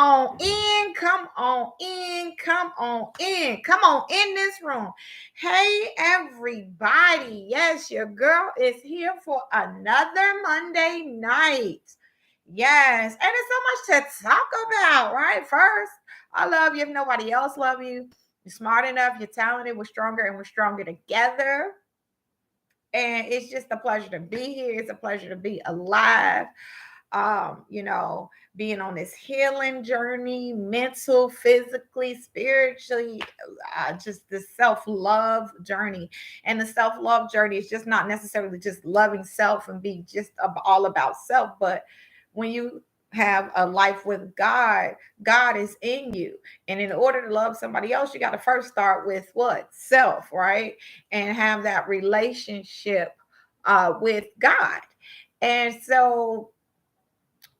on in, come on in, come on in, come on in this room. Hey, everybody. Yes, your girl is here for another Monday night. Yes, and it's so much to talk about, right? First, I love you if nobody else love you. You're smart enough, you're talented, we're stronger, and we're stronger together. And it's just a pleasure to be here. It's a pleasure to be alive. Being on this healing journey, mental, physically, spiritually, just this self-love journey. And the self-love journey is just not necessarily just loving self and be just all about self, but when you have a life with God, God is in you. And in order to love somebody else, you got to first start with what? Self, right? And have that relationship with God. And so,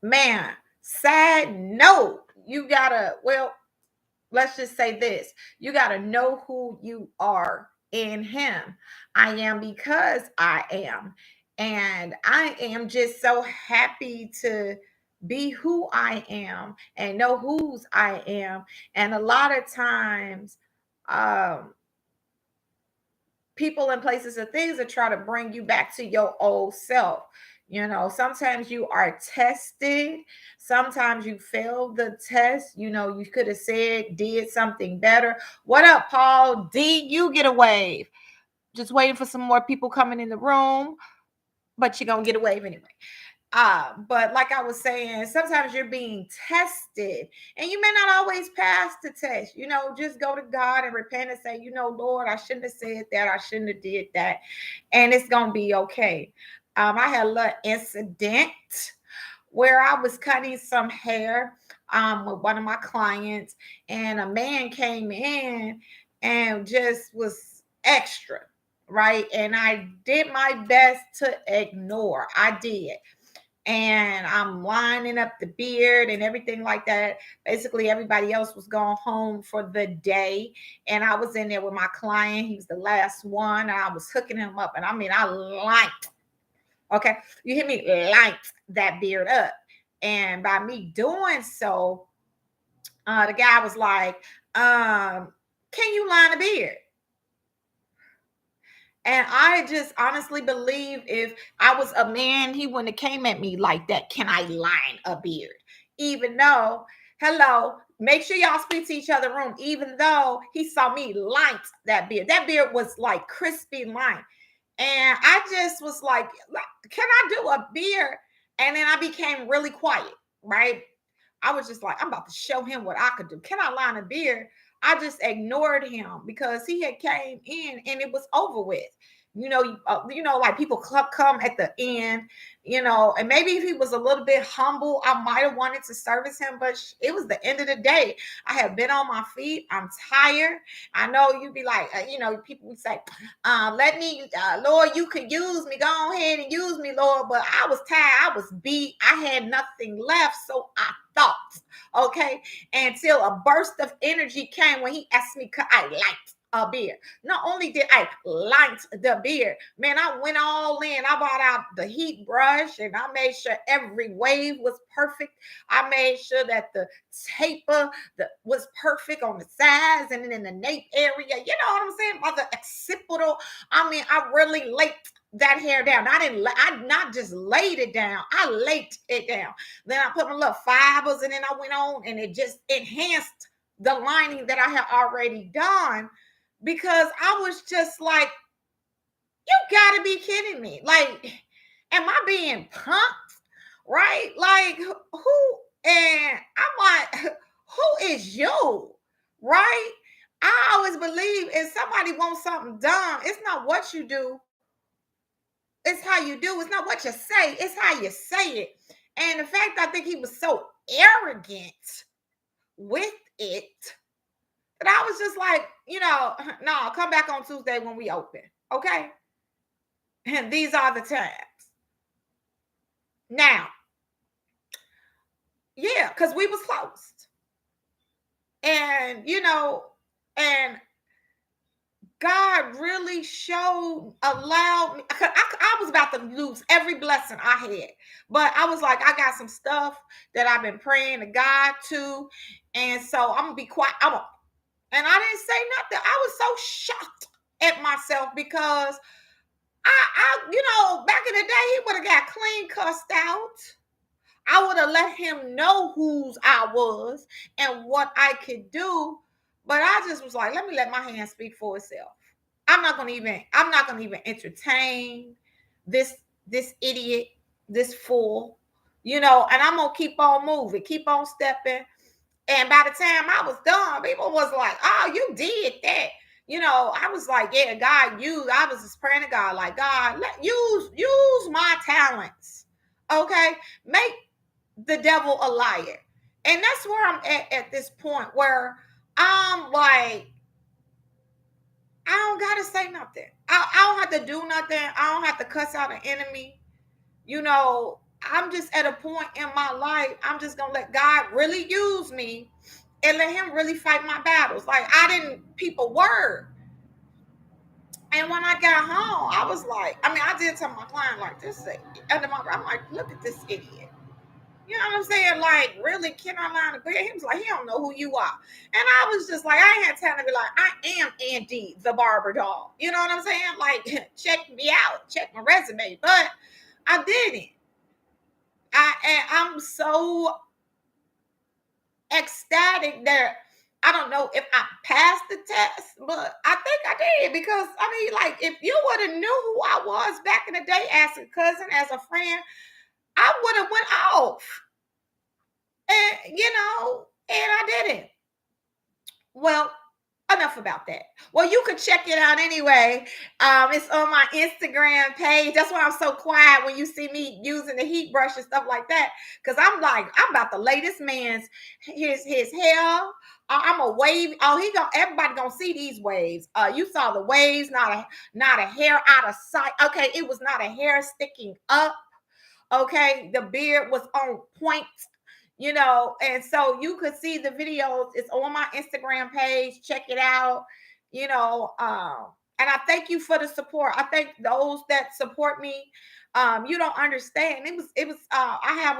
man, sad note, you gotta, well, let's just say this, you gotta know who you are in Him. I am because I am. And I am just so happy to be who I am and know whose I am. And a lot of times, um, people and places and things that try to bring you back to your old self. Sometimes you are tested. Sometimes you failed the test. You could have said, did something better. What up, Paul? D, you get a wave. Just waiting for some more people coming in the room, but you're going to get a wave anyway. But like I was saying, sometimes you're being tested and you may not always pass the test. Just go to God and repent and say, Lord, I shouldn't have said that. I shouldn't have did that. And it's going to be okay. I had a little incident where I was cutting some hair with one of my clients, and a man came in and just was extra, right? And I did my best to ignore. I did, and I'm lining up the beard and everything like that. Basically, everybody else was going home for the day, and I was in there with my client. He was the last one, and I was hooking him up. And I mean, I liked, okay, you hear me, liked that beard up. And by me doing so, the guy was like, can you line a beard? And I just honestly believe if I was a man, he wouldn't have came at me like that. Can I line a beard? Even though, hello, make sure y'all speak to each other room. Even though he saw me line that beard was like crispy line. And I just was like, can I do a beard? And then I became really quiet, right? I was just like, I'm about to show him what I could do. Can I line a beard? I just ignored him because he had came in and it was over with. Like people come at the end, and maybe if he was a little bit humble, I might have wanted to service him, but it was the end of the day. I have been on my feet. I'm tired. I know you'd be like, people would say, let me, Lord, you could use me. Go ahead and use me, Lord. But I was tired. I was beat. I had nothing left. So I thought, okay, until a burst of energy came when he asked me, could I light a beard? Not only did I light the beard, man, I went all in. I brought out the heat brush and I made sure every wave was perfect. I made sure that the taper was perfect on the sides and then in the nape area. You know what I'm saying? By the occipital. I mean, I really laid that hair down. I not just laid it down. I laid it down. Then I put my little fibers and then I went on and it just enhanced the lining that I had already done, because I was just like, you gotta be kidding me. Like, am I being punked? Right? Like, who? And I'm like, who is you? Right? I always believe if somebody wants something done, it's not what you do, it's how you do. It's not what you say, it's how you say it. And the fact, I think he was so arrogant with it that I was just like, no, come back on Tuesday when we open. Okay. And these are the times. Now, yeah, because we was closed. And, and God really allowed me. I was about to lose every blessing I had, but I was like, I got some stuff that I've been praying to God to, and so I'm gonna be quiet. And I didn't say nothing. I was so shocked at myself because back in the day, he would have got clean cussed out. I would have let him know whose I was and what I could do. But I just was like, let me let my hand speak for itself. I'm not gonna even entertain this idiot, this fool, and I'm gonna keep on moving, keep on stepping. And by the time I was done, people was like, oh, you did that. I was like, yeah, I was just praying to God, like, God, use my talents. Okay. Make the devil a liar. And that's where I'm at this point where I'm like, I don't gotta say nothing. I don't have to do nothing. I don't have to cuss out an enemy. I'm just at a point in my life. I'm just gonna let God really use me and let him really fight my battles. Like I didn't peep a word. And when I got home, I was like, I did tell my client like this. I'm like, look at this idiot. You know what I'm saying? Like, really, can I line the bed? He was like, he don't know who you are. And I was just like, I ain't had time to be like, I am Andy the barber doll. You know what I'm saying? Like, check me out, check my resume. But I didn't. I'm so ecstatic that I don't know if I passed the test, but I think I did because like if you would have knew who I was back in the day as a cousin, as a friend, I would have went off. And I didn't. Well, enough about that. Well, you could check it out anyway. It's on my Instagram page. That's why I'm so quiet when you see me using the heat brush and stuff like that. Because I'm like, I'm about the latest man's his hair. I'm a wave. Oh, everybody gonna see these waves. You saw the waves, not a hair out of sight. Okay, it was not a hair sticking up. Okay, the beard was on point, and so you could see the videos. It's on my Instagram page. Check it out, and I thank you for the support. I thank those that support me. You don't understand. It was I have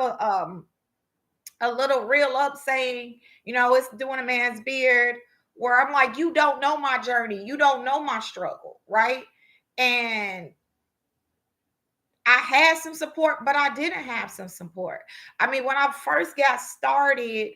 a little reel up saying, it's doing a man's beard, where I'm like, you don't know my journey, you don't know my struggle, right? And I had some support, but I didn't have some support. When I first got started,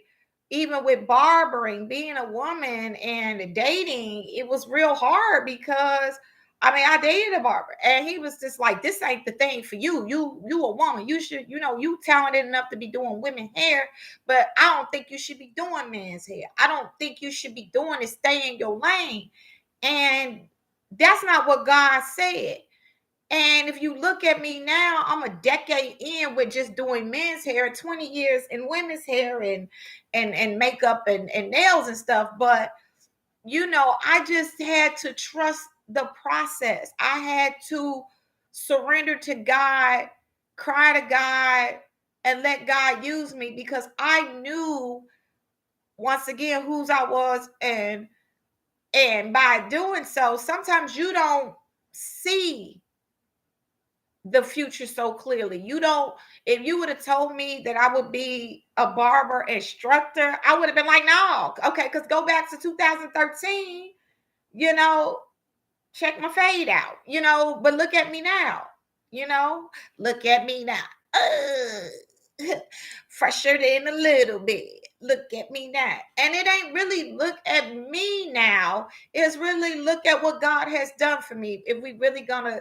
even with barbering, being a woman and dating, it was real hard because I dated a barber and he was just like, this ain't the thing for you. You a woman. You should, you talented enough to be doing women hair, but I don't think you should be doing men's hair. I don't think you should be doing it. Stay in your lane. And that's not what God said. And if you look at me now, I'm a decade in with just doing men's hair, 20 years in women's hair and makeup and nails and stuff. But I just had to trust the process. I had to surrender to God, cry to God, and let God use me because I knew once again whose I was, and by doing so, sometimes you don't see the future so clearly. If you would have told me that I would be a barber instructor, I would have been like, no, okay, because go back to 2013, check my fade out, but look at me now, look at me now. Fresher than a little bit. Look at me now. And it ain't really look at me now. It's really look at what God has done for me. If we really gonna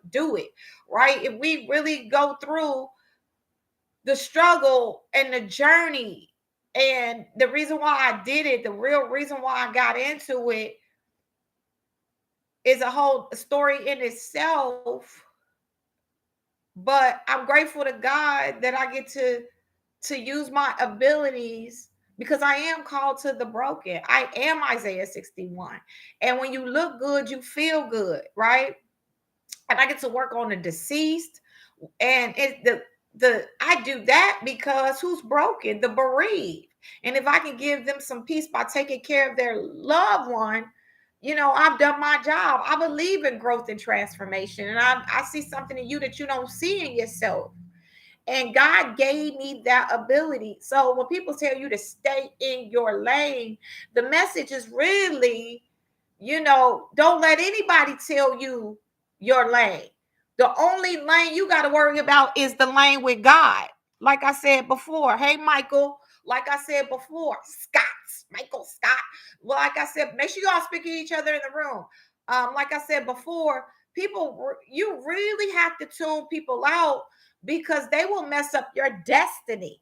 do it, right? If we really go through the struggle and the journey and the reason why I did it, the real reason why I got into it is a whole story in itself. But I'm grateful to God that I get to use my abilities because I am called to the broken. I am Isaiah 61. And when you look good, you feel good, right? And I get to work on the deceased. And I do that because who's broken? The bereaved. And if I can give them some peace by taking care of their loved one, I've done my job. I believe in growth and transformation, and I see something in you that you don't see in yourself. And God gave me that ability. So when people tell you to stay in your lane, the message is really, don't let anybody tell you your lane. The only lane you got to worry about is the lane with God. Like I said before, hey, Michael, like I said before, Michael Scott. Well, like I said, make sure y'all speak to each other in the room. Like I said before, you really have to tune people out because they will mess up your destiny,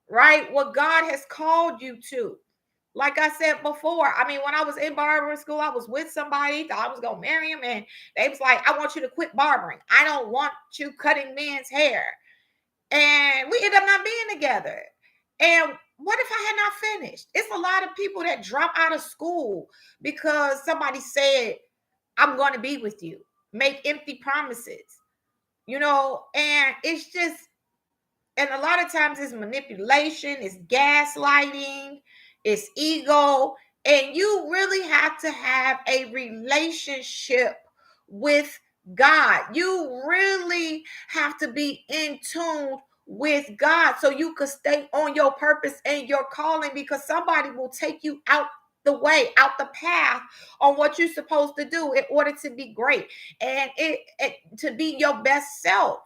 right? What God has called you to. Like I said before, I mean, when I was in barbering school, I was with somebody, thought I was going to marry him, and they was like, I want you to quit barbering. I don't want you cutting men's hair. And we ended up not being together. And what if I had not finished? It's a lot of people that drop out of school because somebody said, I'm going to be with you, make empty promises, and it's just, and a lot of times it's manipulation, it's gaslighting, it's ego. And you really have to have a relationship with God. You really have to be in tune with God so you could stay on your purpose and your calling, because somebody will take you out the way, out the path on what you're supposed to do in order to be great and it to be your best self.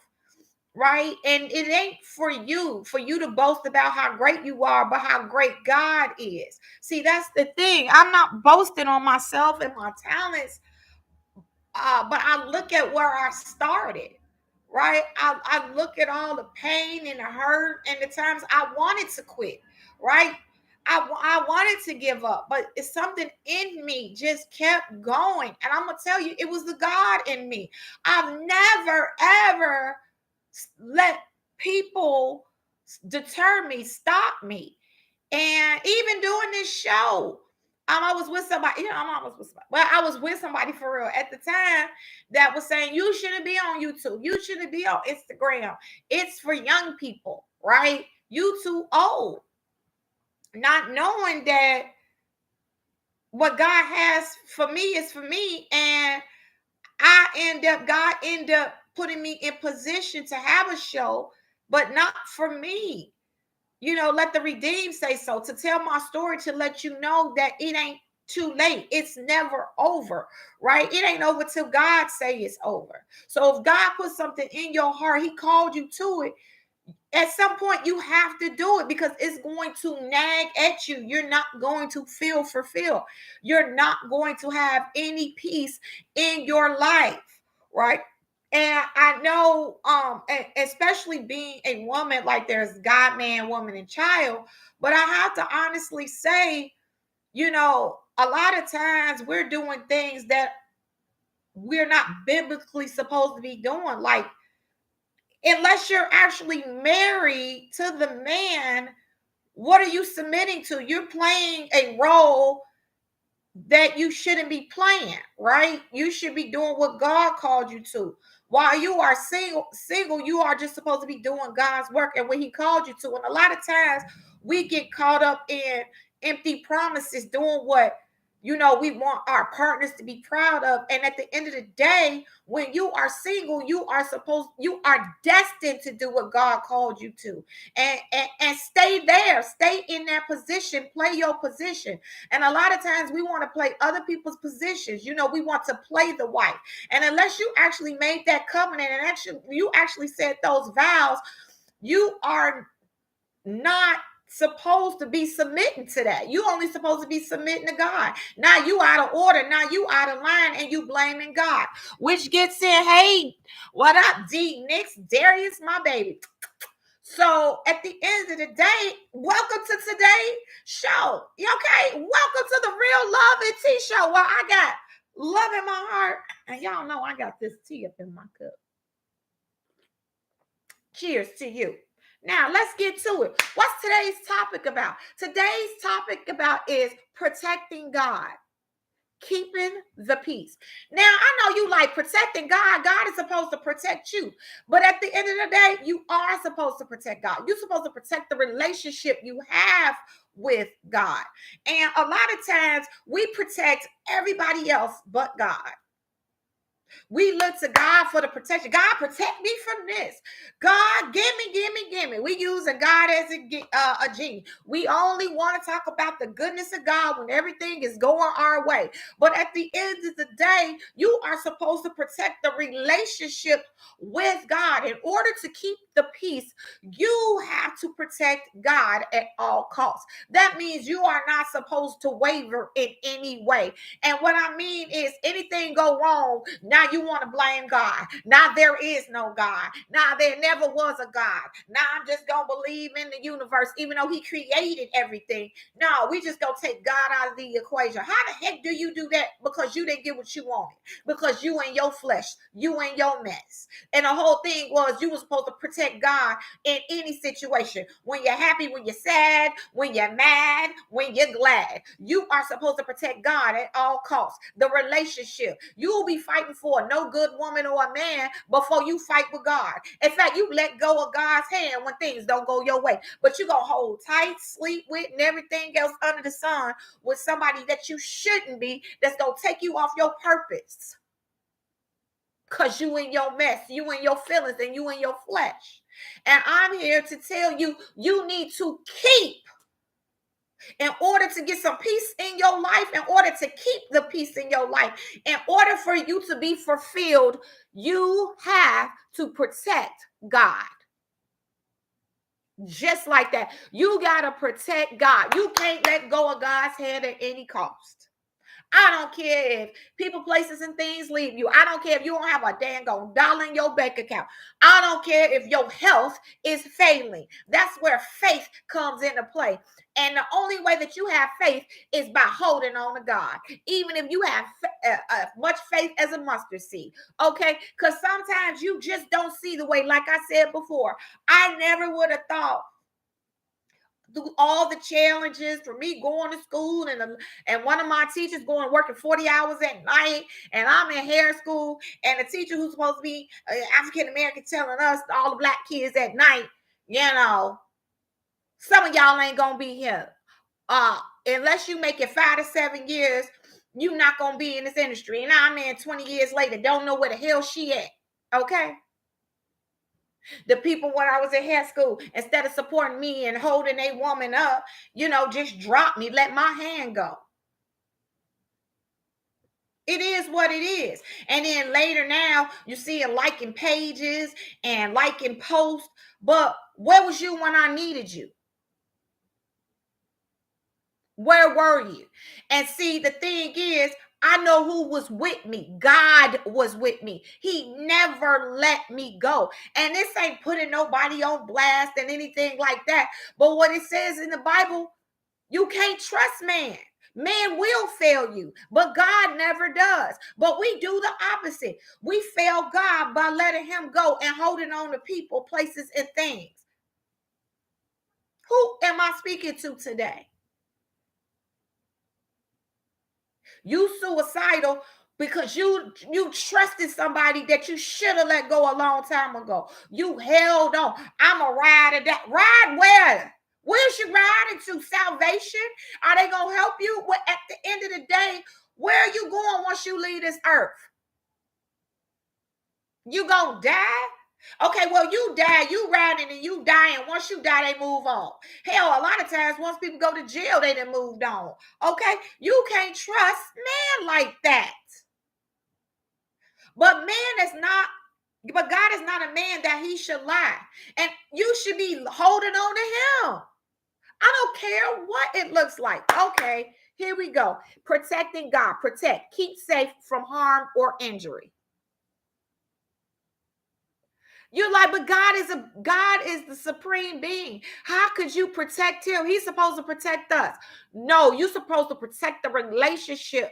Right? And it ain't for you to boast about how great you are, but how great God is. See, that's the thing. I'm not boasting on myself and my talents, but I look at where I started, right? I look at all the pain and the hurt and the times I wanted to quit, right? I wanted to give up, but it's something in me just kept going. And I'm going to tell you, it was the God in me. I've never, ever let people deter me, stop me. And even doing this show, I was with somebody, I'm almost with somebody. Well, I was with somebody for real at the time that was saying, you shouldn't be on YouTube. You shouldn't be on Instagram. It's for young people, right? You too old. Not knowing that what God has for me is for me. And God ended up putting me in position to have a show, but not for me. Let the redeemed say so, to tell my story, to let you know that it ain't too late. It's never over, right? It ain't over till God say it's over. So if God put something in your heart, he called you to it, at some point you have to do it, because it's going to nag at you. You're not going to feel fulfilled. You're not going to have any peace in your life, right? And I know, especially being a woman, like there's God, man, woman, and child. But I have to honestly say, a lot of times we're doing things that we're not biblically supposed to be doing. Like, unless you're actually married to the man, what are you submitting to? You're playing a role that you shouldn't be playing, right? You should be doing what God called you to. While you are single, you are just supposed to be doing God's work and what he called you to. And a lot of times we get caught up in empty promises, doing what we want our partners to be proud of. And at the end of the day, when you are single, you are destined to do what God called you to. And stay there, stay in that position, play your position. And a lot of times we want to play other people's positions. We want to play the wife. And unless you actually made that covenant and you actually said those vows, you are not supposed to be submitting to that. You only supposed to be submitting to God. Now you out of order. Now you out of line and you blaming God, which gets in, hey, what up, D Nix, Darius, my baby. So at the end of the day, welcome to today's show. Okay, welcome to the Real Love and Tea Show. Well, I got love in my heart, and y'all know I got this tea up in my cup. Cheers to you. Now let's get to it. What's today's topic about? Today's topic about is protecting God. keeping the peace. Now, I know you like protecting God. God is supposed to protect you. But at the end of the day, you are supposed to protect God. You're supposed to protect the relationship you have with God. And a lot of times we protect everybody else but God. We look to God for the protection. God, protect me from this. God, give me. We using God as a genie. We only want to talk about the goodness of God when everything is going our way. But at the end of the day, you are supposed to protect the relationship with God. In order to keep the peace, you have to protect God at all costs. That means you are not supposed to waver in any way. And what I mean is, anything go wrong, now you want to blame God. Now there is no God. Now there never was a God. Now I'm just going to believe in the universe, even though he created everything. No, we just going to take God out of the equation. How the heck do you do that? Because you didn't get what you wanted. Because you in your flesh. You in your mess. And the whole thing was, you were supposed to protect God in any situation. When you're happy, when you're sad, when you're mad, when you're glad. You are supposed to protect God at all costs. The relationship. You will be fighting for no good woman or a man before you fight with God. In fact, you let go of God's hand when things don't go your way. But you're going to hold tight, sleep with, and everything else under the sun with somebody that you shouldn't be, that's going to take you off your purpose. Because you in your mess, you in your feelings, and you in your flesh. And I'm here to tell you, you need to keep, in order to get some peace in your life, in order to keep the peace in your life, in order for you to be fulfilled, you have to protect God. Just like that. You got to protect God. You can't let go of God's hand at any cost. I don't care if people, places, and things leave you. I don't care if you don't have a dang dollar in your bank account. I don't care if your health is failing. That's where faith comes into play. And the only way that you have faith is by holding on to God. Even if you have much faith as a mustard seed. Okay? Because sometimes you just don't see the way. Like I said before, I never would have thought, through all the challenges for me going to school, and one of my teachers going working 40 hours at night, and I'm in hair school, and the teacher who's supposed to be African American telling us, all the black kids at night, some of y'all ain't gonna be here unless you make it 5 to 7 years. You're not gonna be in this industry. And now I'm in 20 years later, don't know where the hell she at. Okay. The people, when I was in hair school, instead of supporting me and holding a woman up, just drop me, let my hand go. It is what it is. And then later now, you see it liking pages and liking posts. But where was you when I needed you? Where were you? And see, the thing is, I know who was with me. God was with me. He never let me go. And this ain't putting nobody on blast and anything like that. But what it says in the Bible, you can't trust man. Man will fail you, but God never does. But we do the opposite. We fail God by letting him go and holding on to people, places, and things. Who am I speaking to today? You suicidal because you trusted somebody that you should have let go a long time ago. You held on. I'm a ride or that. Ride where? Where's you riding to? Salvation? Are they going to help you? Well, at the end of the day, where are you going once you leave this earth? You going to die? Okay, well, you die, you riding and you dying. Once you die, they move on. Hell, a lot of times, once people go to jail, they done moved on. Okay, you can't trust man like that. But God is not a man that he should lie. And you should be holding on to him. I don't care what it looks like. Okay, here we go. Protecting God. Protect. Keep safe from harm or injury. You're like, but God is the supreme being. How could you protect him? He's supposed to protect us. No, you're supposed to protect the relationship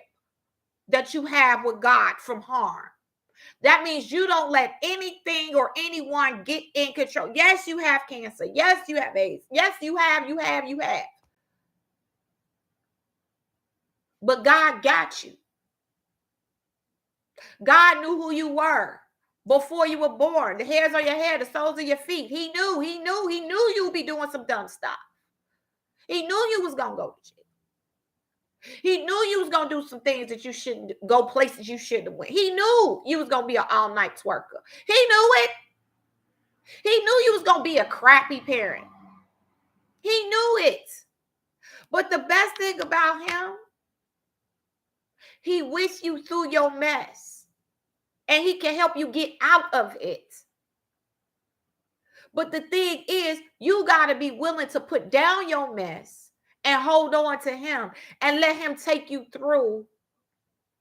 that you have with God from harm. That means you don't let anything or anyone get in control. Yes, you have cancer. Yes, you have AIDS. Yes, you have. But God got you. God knew who you were before you were born. The hairs on your head, the soles of your feet. He knew you would be doing some dumb stuff. He knew you was gonna go to jail. He knew you was gonna do some things that you shouldn't go places you shouldn't have went. He knew you was gonna be an all-night twerker. He knew it. He knew you was gonna be a crappy parent. He knew it. But the best thing about him, he wished you through your mess. And he can help you get out of it. But the thing is, you got to be willing to put down your mess and hold on to him and let him take you through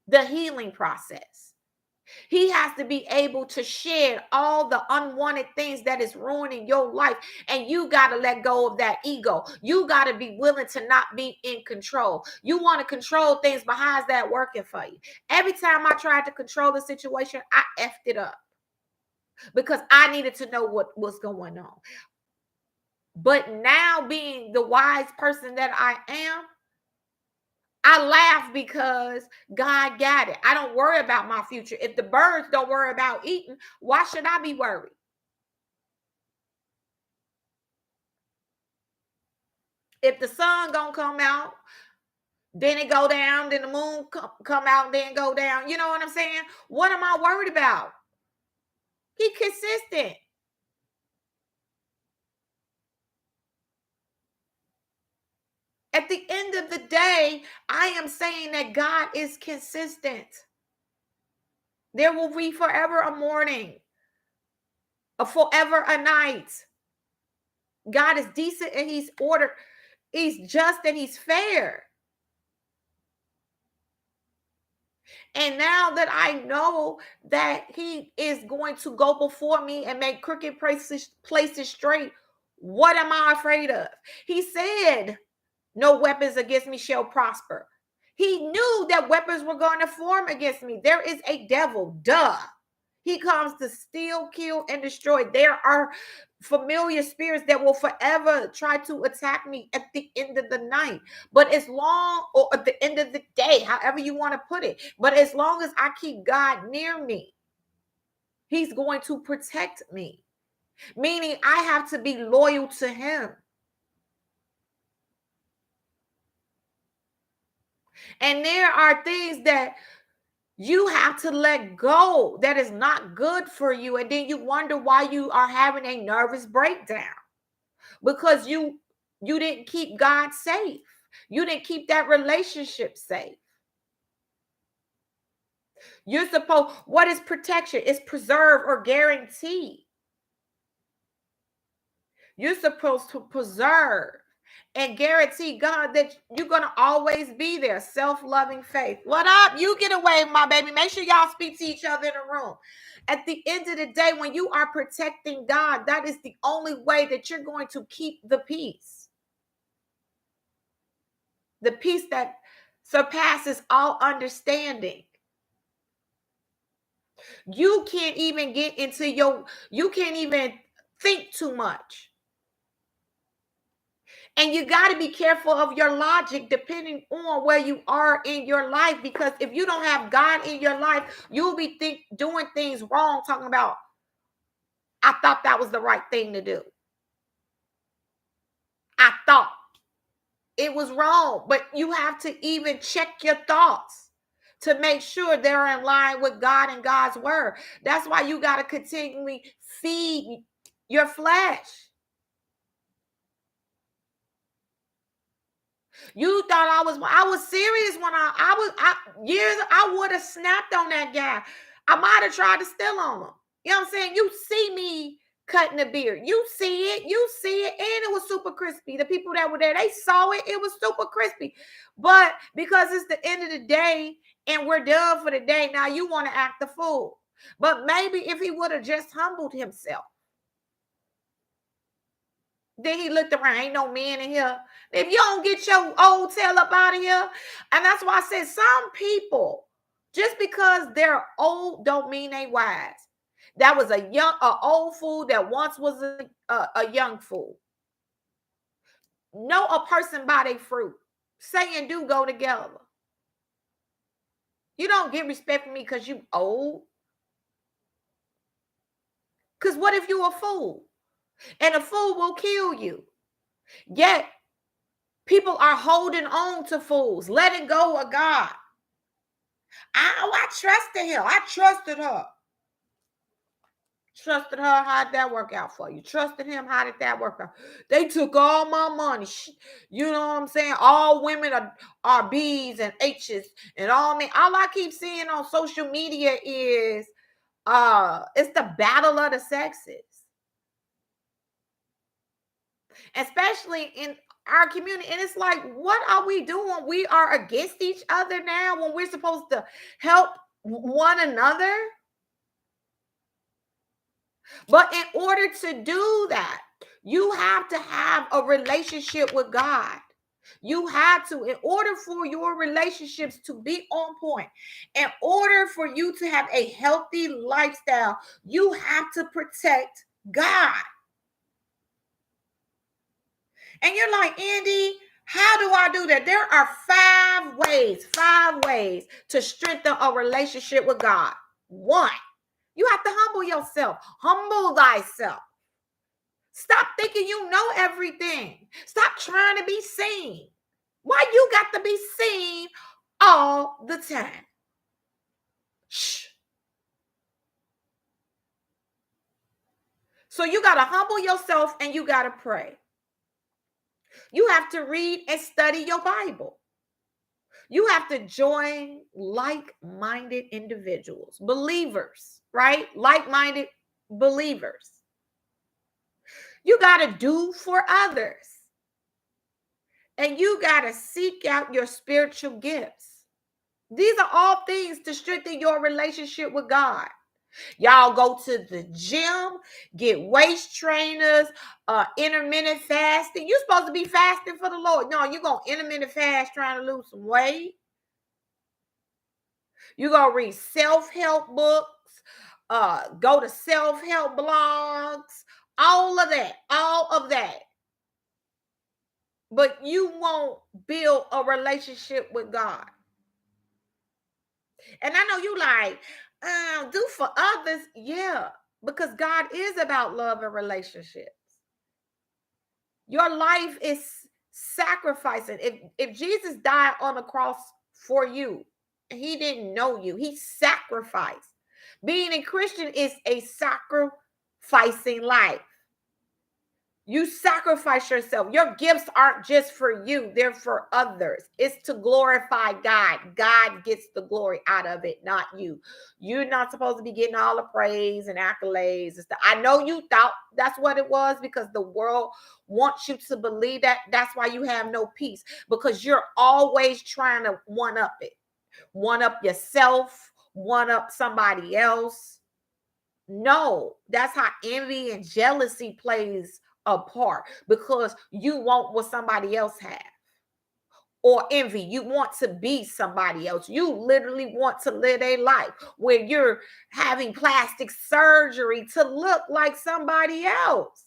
the healing process. He has to be able to shed all the unwanted things that is ruining your life. And you got to let go of that ego. You got to be willing to not be in control. You want to control things, but how's that working for you? Every time I tried to control the situation, I effed it up because I needed to know what was going on. But now, being the wise person that I am, I laugh because God got it. I don't worry about my future. If the birds don't worry about eating, why should I be worried? If the sun gonna come out, then it go down, then the moon come out, then go down. You know what I'm saying? What am I worried about? He consistent. At the end of the day, I am saying that God is consistent. There will be forever a morning, a forever a night. God is decent and he's ordered. He's just and he's fair. And now that I know that he is going to go before me and make crooked places straight, what am I afraid of? He said, no weapons against me shall prosper. He knew that weapons were going to form against me. There is a devil, duh. He comes to steal, kill, and destroy. There are familiar spirits that will forever try to attack me at the end of the night. But as long, or at the end of the day, however you want to put it, but as long as I keep God near me, he's going to protect me. Meaning I have to be loyal to him. And there are things that you have to let go that is not good for you. And then you wonder why you are having a nervous breakdown. Because you didn't keep God safe. You didn't keep that relationship safe. You're supposed, what is protection? It's preserve or guarantee. You're supposed to preserve and guarantee God that you're going to always be there. Self-loving faith. What up? You get away, my baby. Make sure y'all speak to each other in the room. At the end of the day, when you are protecting God, that is the only way that you're going to keep the peace. The peace that surpasses all understanding. You can't even get into you can't even think too much. And you got to be careful of your logic depending on where you are in your life. Because if you don't have God in your life, you'll be doing things wrong, talking about, I thought that was the right thing to do. I thought it was wrong. But you have to even check your thoughts to make sure they're in line with God and God's word. That's why you got to continually feed your flesh. You thought I was serious when I would have snapped on that guy. I might have tried to steal on him. You know what I'm saying? You see me cutting the beard. You see it, and it was super crispy. The people that were there, they saw it, it was super crispy. But because it's the end of the day and we're done for the day, now you want to act the fool. But maybe if he would have just humbled himself. Then he looked around. Ain't no man in here. If you don't get your old tail up out of here. And that's why I said some people, just because they're old don't mean they wise. That was a old fool that once was a young fool. Know a person by their fruit. Say and do go together. You don't get respect from me because you old. Because what if you a fool? And a fool will kill you. Yet people are holding on to fools, letting go of God. I trusted him. I trusted her. Trusted her. How did that work out for you? Trusted him. How did that work out? They took all my money. You know what I'm saying? All women are B's and H's and all men. All I keep seeing on social media is it's the battle of the sexes. Especially in our community. And it's like, what are we doing? We are against each other now when we're supposed to help one another. But in order to do that, you have to have a relationship with God. You have to, in order for your relationships to be on point, in order for you to have a healthy lifestyle, you have to protect God. And you're like, Andy, how do I do that? There are five ways to strengthen a relationship with God. One, you have to humble yourself. Humble thyself. Stop thinking you know everything. Stop trying to be seen. Why you got to be seen all the time? Shh. So you got to humble yourself and you got to pray. You have to read and study your Bible. You have to join like-minded individuals, believers, right? Like-minded believers. You got to do for others. And you got to seek out your spiritual gifts. These are all things to strengthen your relationship with God. Y'all go to the gym, get waist trainers, intermittent fasting. You're supposed to be fasting for the Lord. No, you're going to intermittent fast trying to lose some weight. You're going to read self-help books, go to self-help blogs, all of that. But you won't build a relationship with God. And I know you like, do for others. Yeah, because God is about love and relationships. Your life is sacrificing. If Jesus died on the cross for you, he didn't know you. He sacrificed. Being a Christian is a sacrificing life. You sacrifice yourself. Your gifts aren't just for you, they're for others. It's to glorify God. God gets the glory out of it, not you. You're not supposed to be getting all the praise and accolades and stuff. I know you thought that's what it was because the world wants you to believe that. That's why you have no peace, because you're always trying to one up it, one up yourself, one up somebody else. No, that's how envy and jealousy plays apart, because you want what somebody else has. Or envy, you want to be somebody else. You literally want to live a life where you're having plastic surgery to look like somebody else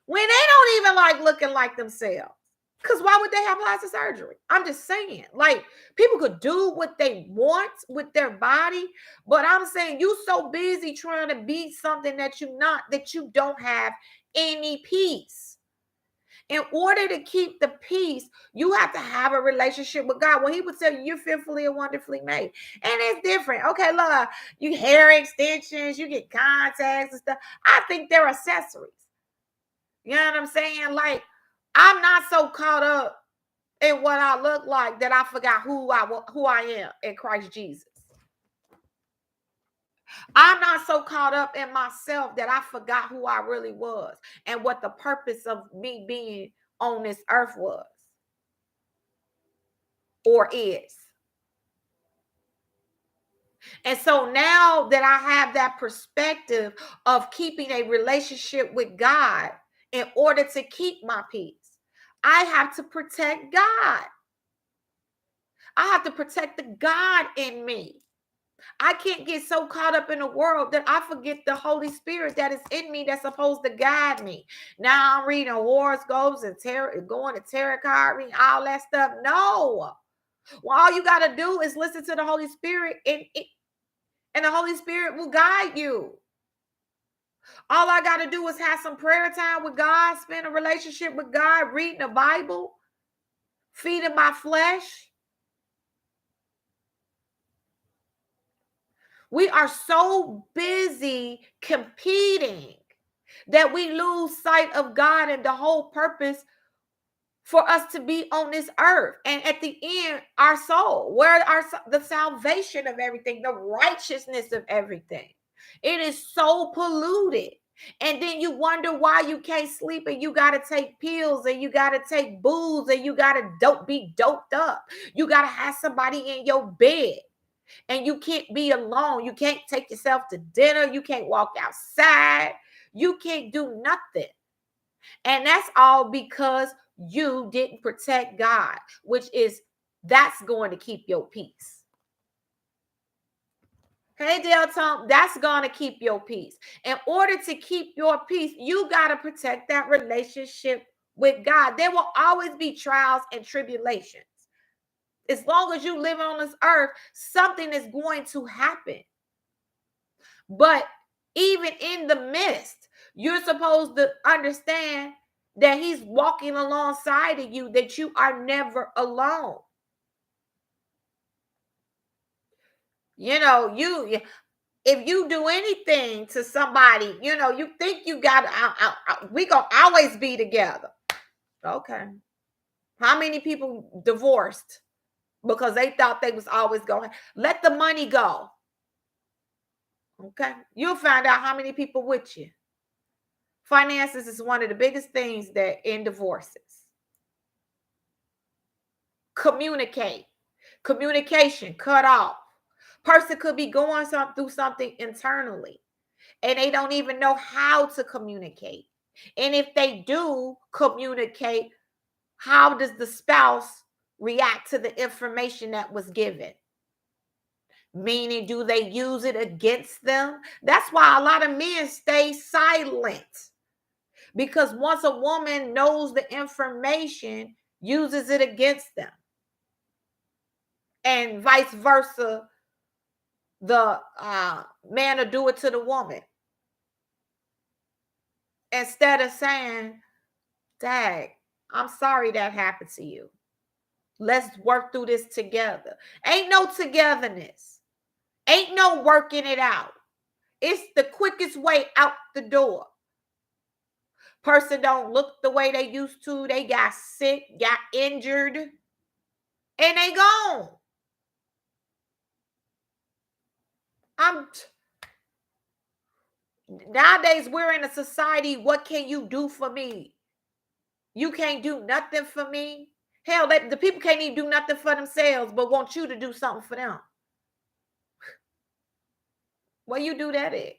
when they don't even like looking like themselves. Because why would they have plastic surgery? I'm just saying, like, people could do what they want with their body, but I'm saying you so busy trying to be something that you're not, that you don't have any peace. In order to keep the peace, you have to have a relationship with God. When he would tell you, you're fearfully and wonderfully made. And it's different. Okay, look, you hair extensions, you get contacts and stuff. I think they're accessories. You know what I'm saying? Like, I'm not so caught up in what I look like that I forgot who I am in Christ Jesus. I'm not so caught up in myself that I forgot who I really was and what the purpose of me being on this earth was or is. And so now that I have that perspective of keeping a relationship with God in order to keep my peace, I have to protect God. I have to protect the God in me. I can't get so caught up in the world that I forget the Holy Spirit that is in me that's supposed to guide me. Now I'm reading horoscopes and going to tarot card reading, all that stuff. No. Well, all you got to do is listen to the Holy Spirit, and the Holy Spirit will guide you. All I got to do is have some prayer time with God, spend a relationship with God, reading the Bible, feeding my flesh. We are so busy competing that we lose sight of God and the whole purpose for us to be on this earth. And at the end, our soul, where our the salvation of everything, the righteousness of everything. It is so polluted. And then you wonder why you can't sleep, and you got to take pills, and you got to take booze, and you got to be doped up. You got to have somebody in your bed, and you can't be alone. You can't take yourself to dinner. You can't walk outside. You can't do nothing. And that's all because you didn't protect God, that's going to keep your peace. Hey, Delton, that's going to keep your peace. In order to keep your peace, you got to protect that relationship with God. There will always be trials and tribulations. As long as you live on this earth, something is going to happen. But even in the midst, you're supposed to understand that he's walking alongside of you, that you are never alone. If you do anything to somebody, you think you got, we gonna always be together. Okay. How many people divorced because they thought they was always going? Let the money go. Okay. You'll find out how many people with you. Finances is one of the biggest things that in divorces. Communication cut off. Person could be going through something internally, and they don't even know how to communicate. And if they do communicate, how does the spouse react to the information that was given? Meaning, do they use it against them? That's why a lot of men stay silent. Because once a woman knows the information, uses it against them. And vice versa, the man will do it to the woman. Instead of saying, Dag, I'm sorry that happened to you. Let's work through this together. Ain't no togetherness. Ain't no working it out. It's the quickest way out the door. Person don't look the way they used to. They got sick, got injured, and they gone. Nowadays, we're in a society, what can you do for me? You can't do nothing for me. Hell, the people can't even do nothing for themselves, but want you to do something for them. Where you do that at?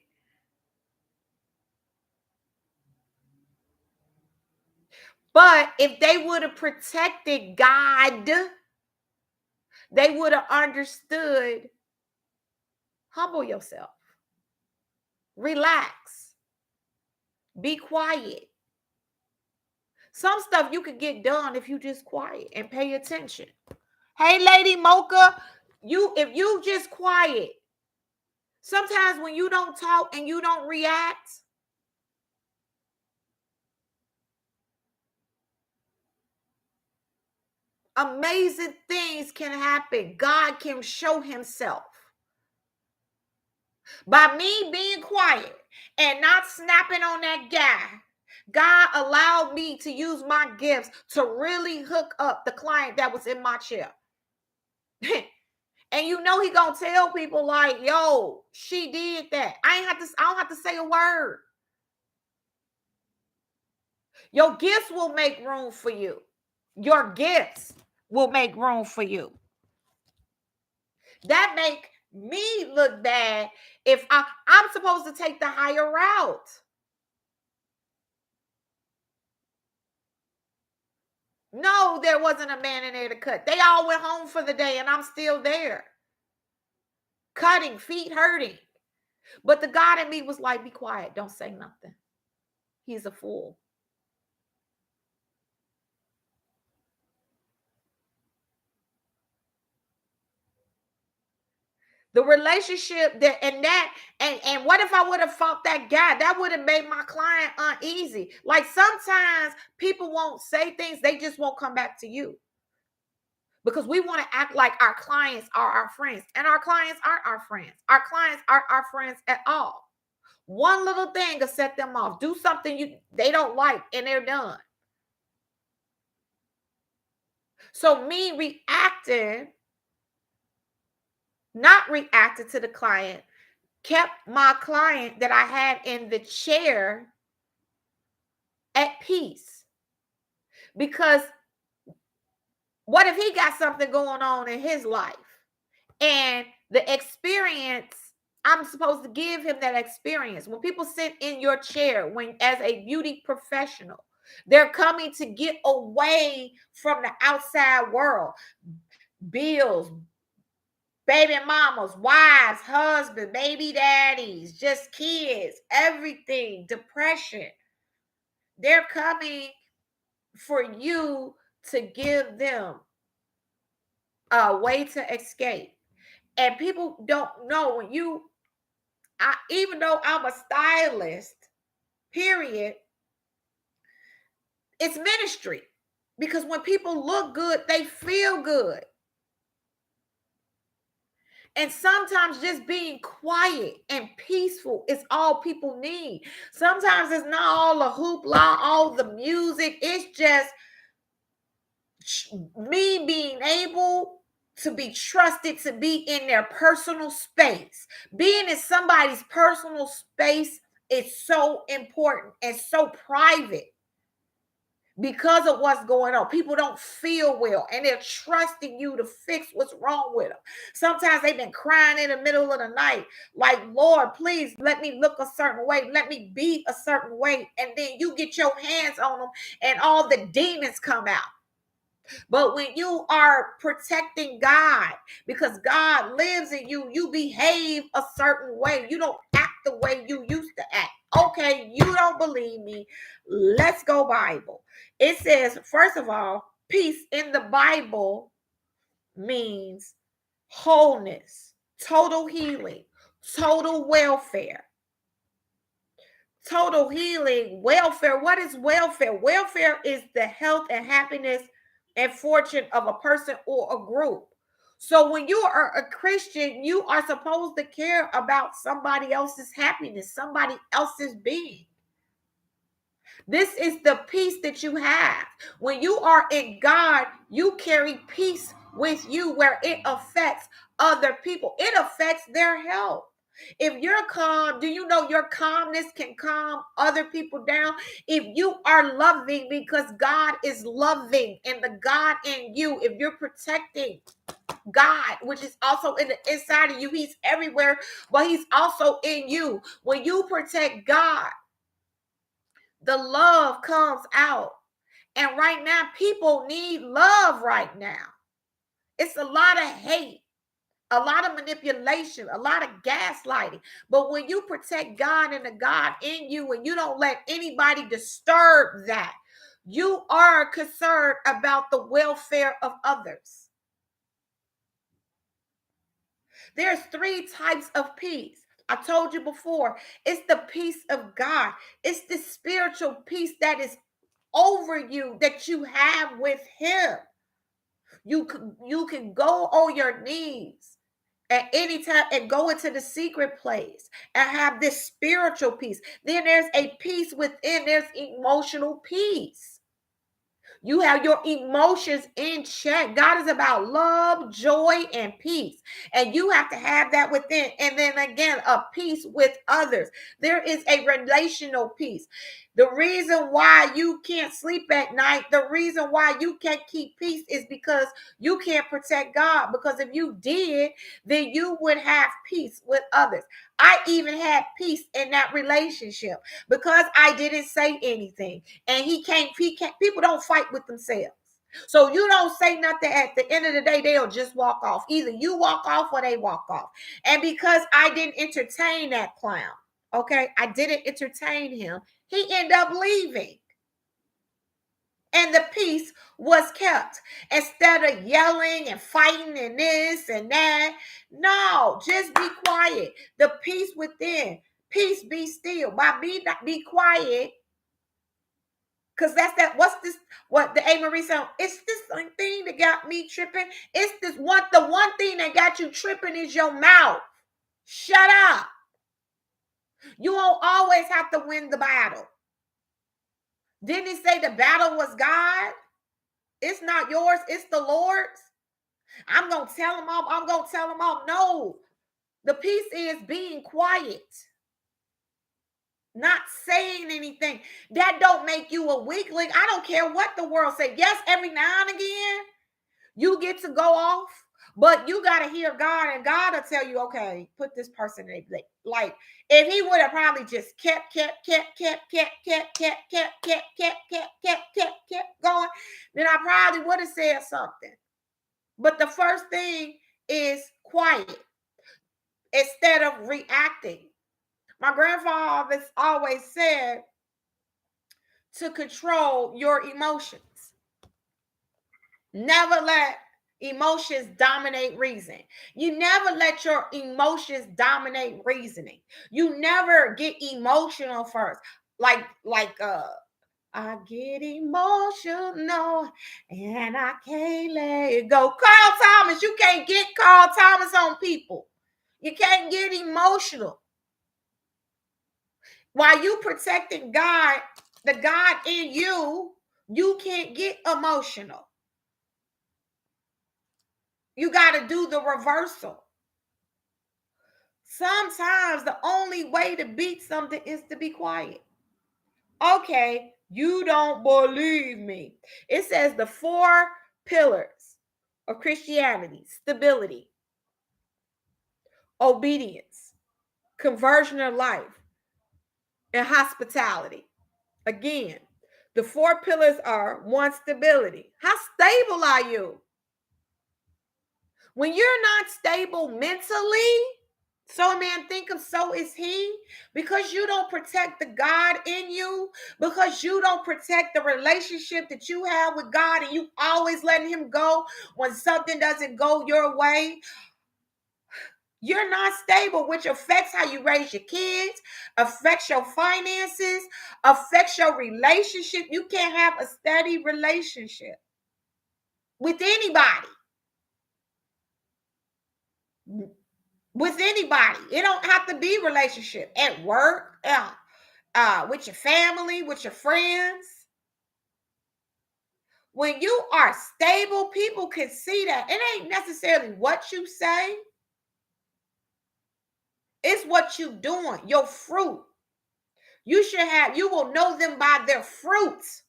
But if they would have protected God, they would have understood. Humble yourself. Relax. Be quiet. Some stuff you could get done if you just quiet and pay attention. Hey, Lady Mocha, if you just quiet. Sometimes when you don't talk and you don't react, amazing things can happen. God can show himself. By me being quiet and not snapping on that guy, God allowed me to use my gifts to really hook up the client that was in my chair. And he gonna tell people like, yo, she did that. I don't have to say a word. Your gifts will make room for you. Your gifts will make room for you. That make me look bad if I'm supposed to take the higher route. No, there wasn't a man in there to cut. They all went home for the day and I'm still there. Cutting, feet hurting. But the God in me was like, be quiet. Don't say nothing. He's a fool. The relationship and what if I would have fought that guy? That would have made my client uneasy. Like sometimes people won't say things, they just won't come back to you. Because we want to act like our clients are our friends, and our clients aren't our friends. Our clients aren't our friends at all. One little thing will set them off. Do something they don't like, and they're done. So me not reacting to the client, kept my client that I had in the chair at peace. Because what if he got something going on in his life? And the experience, I'm supposed to give him that experience. When people sit in your chair, when as a beauty professional, they're coming to get away from the outside world. Bills, baby mamas, wives, husbands, baby daddies, just kids, everything, depression. They're coming for you to give them a way to escape. And people don't know when even though I'm a stylist, period, it's ministry. Because when people look good, they feel good. And sometimes just being quiet and peaceful is all people need. Sometimes it's not all the hoopla, all the music. It's just me being able to be trusted to be in their personal space. Being in somebody's personal space is so important and so private. Because of what's going on, people don't feel well and they're trusting you to fix what's wrong with them. Sometimes they've been crying in the middle of the night, like, Lord, please let me look a certain way, let me be a certain way. And then you get your hands on them and all the demons come out. But when you are protecting God, because God lives in you, you behave a certain way. You don't act the way you used to act. Okay, you don't believe me. Let's go Bible. It says, first of all, peace in the Bible means wholeness, total healing, total welfare. Total healing, welfare. What is welfare? Welfare is the health and happiness and fortune of a person or a group. So when you are a Christian, you are supposed to care about somebody else's happiness, somebody else's being. This is the peace that you have. When you are in God, you carry peace with you where it affects other people. It affects their health. If you're calm, do you know your calmness can calm other people down? If you are loving because God is loving and the God in you, if you're protecting God, which is also in the inside of you, he's everywhere, but he's also in you. When you protect God, the love comes out. And right now, people need love right now. It's a lot of hate, a lot of manipulation, a lot of gaslighting. But when you protect God and the God in you and you don't let anybody disturb that, you are concerned about the welfare of others. There's 3 types of peace. I told you before, it's the peace of God. It's the spiritual peace that is over you that you have with him. You can go on your knees at any time and go into the secret place and have this spiritual peace. Then there's a peace within, there's emotional peace. You have your emotions in check. God is about love, joy, and peace. And you have to have that within. And then again, a peace with others. There is a relational peace. The reason why you can't sleep at night, the reason why you can't keep peace is because you can't protect God. Because if you did, then you would have peace with others. I even had peace in that relationship because I didn't say anything. And he can't, people don't fight with themselves. So you don't say nothing, at the end of the day, they'll just walk off. Either you walk off or they walk off. And because I didn't entertain that clown, okay, I didn't entertain him, he ended up leaving. and the peace was kept. Instead of yelling and fighting and this and that, no, just be quiet. The peace within, peace be still. By be quiet, because that's that. What's this? What the A. Marie said? It's this thing that got me tripping. It's this one. The one thing that got you tripping is your mouth. Shut up. You won't always have to win the battle. Didn't he say the battle was God? It's not yours, it's the Lord's. I'm going to tell him off. I'm going to tell him off. No, the peace is being quiet, not saying anything. That don't make you a weakling. I don't care what the world say. Yes, every now and again, you get to go off, but you got to hear God, and God will tell you, okay, put this person in a place. Like, if he would have probably just kept going, then I probably would have said something. But the first thing is quiet instead of reacting. My grandfather always said to control your emotions. Never let emotions dominate reason. You never let your emotions dominate reasoning. You never get emotional first. Like I get emotional and I can't let it go. Carl Thomas, you can't get Carl Thomas on people. You can't get emotional. While you protecting God, the God in you, you can't get emotional. You got to do the reversal. Sometimes the only way to beat something is to be quiet. Okay, you don't believe me. It says the 4 pillars of Christianity: stability, obedience, conversion of life, and hospitality. Again, the 4 pillars are: 1, stability. How stable are you? When you're not stable mentally, so a man thinketh, so is he. Because you don't protect the God in you, because you don't protect the relationship that you have with God, and you always letting him go when something doesn't go your way, you're not stable, which affects how you raise your kids, affects your finances, affects your relationship. You can't have a steady relationship with anybody. With anybody. It don't have to be relationship at work, with your family, with your friends. When you are stable, people can see that. It ain't necessarily what you say. It's what you doing, your fruit. You will know them by their fruits.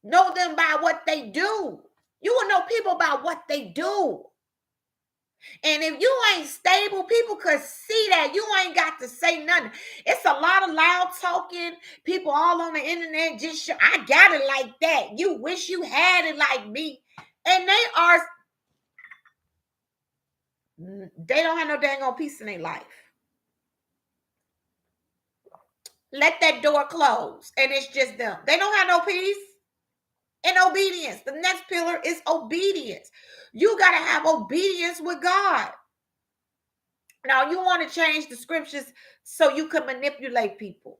Know them by what they do. You will know people by what they do. And if you ain't stable, people could see that. You ain't got to say nothing. It's a lot of loud talking people all on the internet. Just I got it like that. You wish you had it like me. And they don't have no dang on peace in their life. Let that door close and it's just them. They don't have no peace. And obedience. The next pillar is obedience. You got to have obedience with God. Now, you want to change the scriptures so you can manipulate people.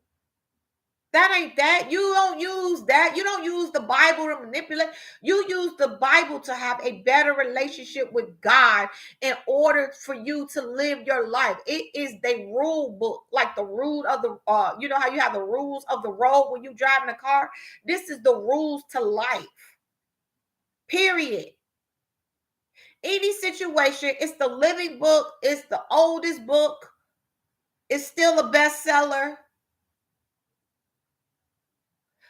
That ain't that. You don't use that. You don't use the Bible to manipulate. You use the Bible to have a better relationship with God in order for you to live your life. It is the rule book, like the rule of the, you know how you have the rules of the road when you driving a car? This is the rules to life. Period. Any situation, it's the living book. It's the oldest book. It's still a bestseller.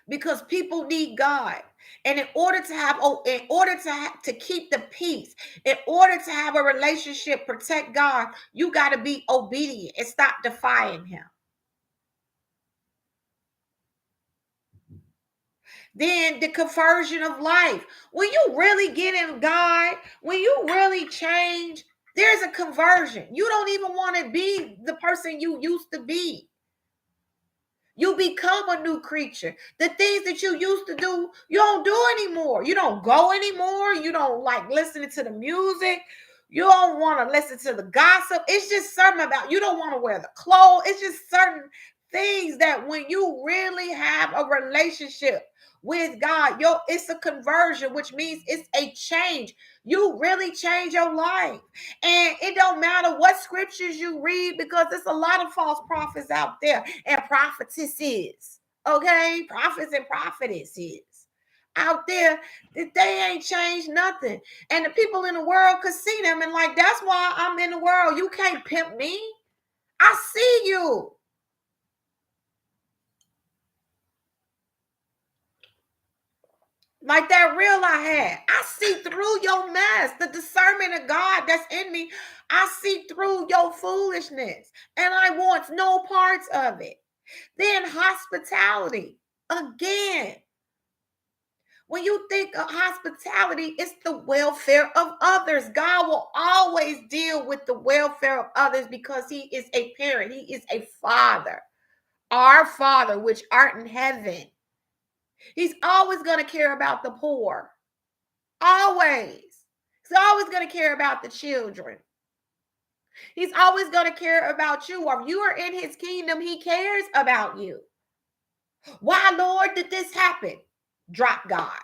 Because people need God. And in order to keep the peace, in order to have a relationship, protect God, you got to be obedient and stop defying him. Then the conversion of life. When you really get in God, when you really change, there's a conversion. You don't even want to be the person you used to be. You become a new creature. The things that you used to do, you don't do anymore. You don't go anymore. You don't like listening to the music. You don't want to listen to the gossip. It's just something about you don't want to wear the clothes. It's just certain things that when you really have a relationship with God, it's a conversion, which means it's a change. You really change your life. And it don't matter what scriptures you read, because there's a lot of false prophets out there and prophetesses. Okay, prophets and prophetesses out there that they ain't changed nothing. And the people in the world could see them and like, that's why I'm in the world. You can't pimp me. I see you. Like that reel I had. I see through your mess. The discernment of God that's in me. I see through your foolishness. And I want no parts of it. Then hospitality. Again, when you think of hospitality, it's the welfare of others. God will always deal with the welfare of others because he is a parent. He is a father. Our Father, which art in heaven. He's always going to care about the poor. Always. He's always going to care about the children. He's always going to care about you. Or if you are in his kingdom, he cares about you. Why, Lord, did this happen? Drop God.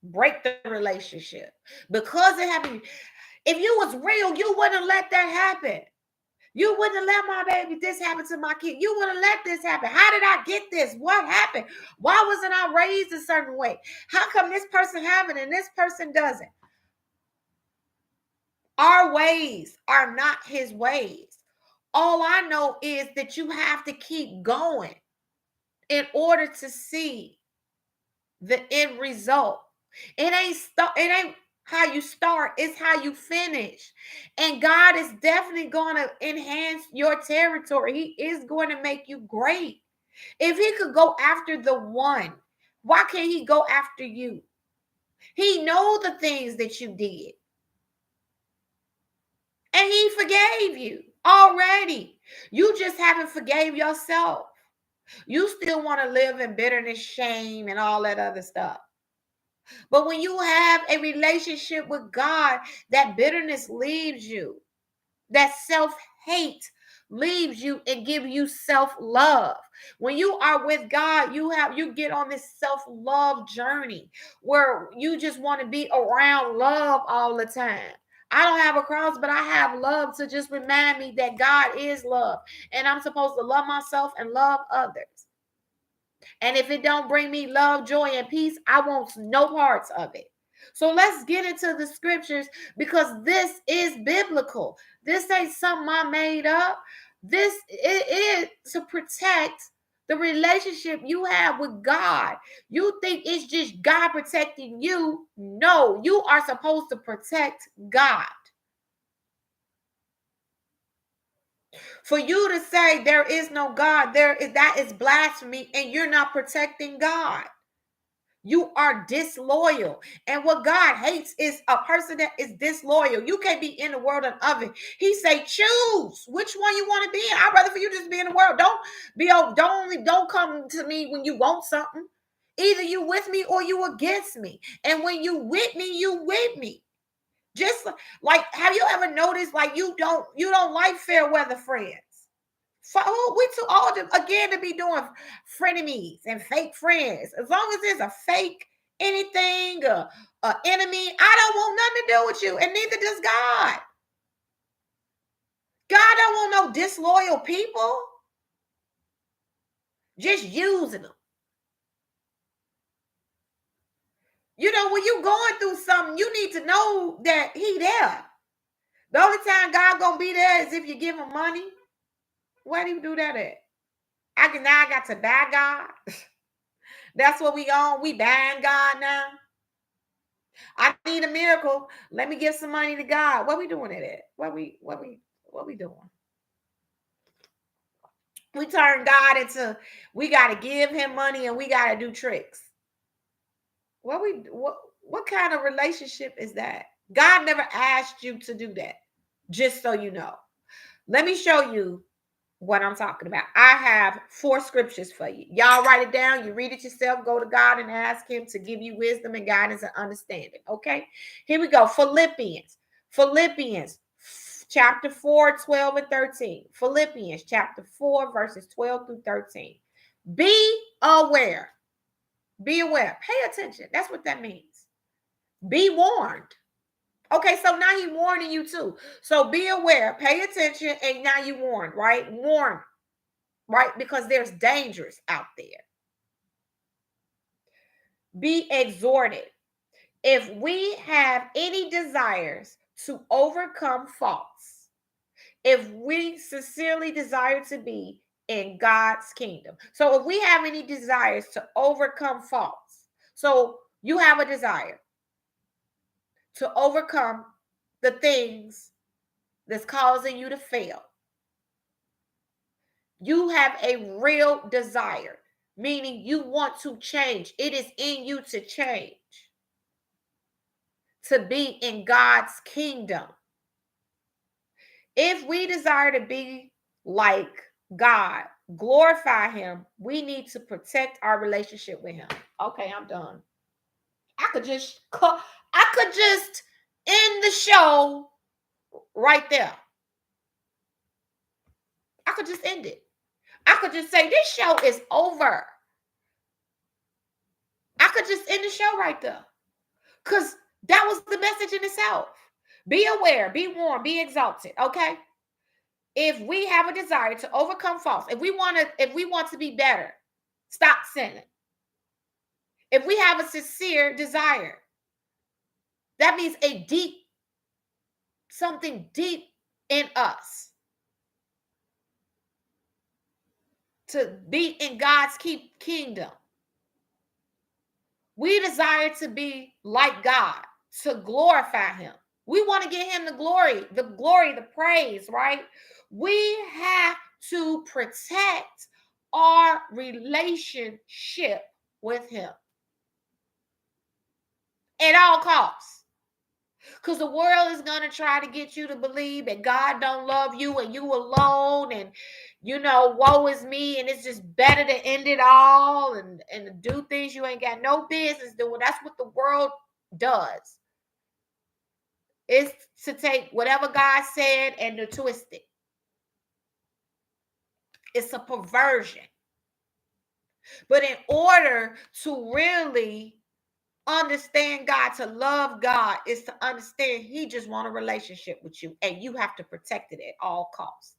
Break the relationship. Because it happened. If you was real, you wouldn't let that happen. You wouldn't let my baby, this happen to my kid. You wouldn't let this happen. How did I get this? What happened? Why wasn't I raised a certain way? How come this person have it and this person doesn't? Our ways are not his ways. All I know is that you have to keep going in order to see the end result. It ain't how you start, it's how you finish. And God is definitely going to enhance your territory. He is going to make you great. If he could go after the one, why can't he go after you? He knows the things that you did. And he forgave you already. You just haven't forgave yourself. You still want to live in bitterness, shame, and all that other stuff. But when you have a relationship with God, that bitterness leaves you. That self-hate leaves you and give you self-love. When you are with God, you get on this self-love journey where you just want to be around love all the time. I don't have a cross, but I have love to just remind me that God is love. And I'm supposed to love myself and love others. And if it don't bring me love, joy, and peace, I want no parts of it. So let's get into the scriptures because this is biblical. This ain't something I made up. This it is to protect the relationship you have with God. You think it's just God protecting you? No, you are supposed to protect God. For you to say there is no God, that is blasphemy, and you're not protecting God. You are disloyal. And what God hates is a person that is disloyal. You can't be in the world and of it. He say, choose which one you want to be in. I'd rather for you just be in the world. Don't come to me when you want something. Either you with me or you against me. And when you with me, you with me. Just like, have you ever noticed like you don't like fair weather friends? We too old again to be doing frenemies and fake friends. As long as there's a fake anything, a enemy, I don't want nothing to do with you, and neither does God. God don't want no disloyal people. Just using them. You know, when you going through something, you need to know that he there. The only time God gonna be there is if you give him money. Where do you do that at? I got to buy God. That's what we on. We buying God now. I need a miracle. Let me give some money to God. What we doing it at? What we doing? We turn God into we got to give him money and we got to do tricks. What kind of relationship is that? God never asked you to do that. Just so you know. Let me show you what I'm talking about. I have 4 scriptures for you. Y'all write it down. You read it yourself. Go to God and ask him to give you wisdom and guidance and understanding. Okay. Here we go. Philippians chapter 4, 12 and 13. Philippians chapter 4, verses 12 through 13. Be aware. Be aware. Pay attention. That's what that means. Be warned. Okay, so now he's warning you too. So be aware, pay attention, and now you warned, right? Warn, right? Because there's dangers out there. Be exhorted. If we have any desires to overcome faults, if we sincerely desire to be in God's kingdom. So if we have any desires to overcome faults, so you have a desire to overcome the things that's causing you to fail. You have a real desire, meaning you want to change. It is in you to change, to be in God's kingdom. If we desire to be like God, glorify him, we need to protect our relationship with him. Okay, I'm done. I could just end the show right there. I could just end it. I could just say this show is over. I could just end the show right there. Because that was the message in itself. Be aware, be warned, be exalted. Okay. If we have a desire to overcome faults, if we want to be better, stop sinning. If we have a sincere desire, that means something deep in us to be in God's kingdom. We desire to be like God, to glorify him. We want to give him the glory, the praise, right? We have to protect our relationship with him at all costs. Because the world is going to try to get you to believe that God don't love you and you alone and, woe is me and it's just better to end it all and do things you ain't got no business doing. That's what the world does. It's to take whatever God said and to twist it. It's a perversion. But in order to really understand God, to love God, is to understand he just wants a relationship with you and you have to protect it at all costs.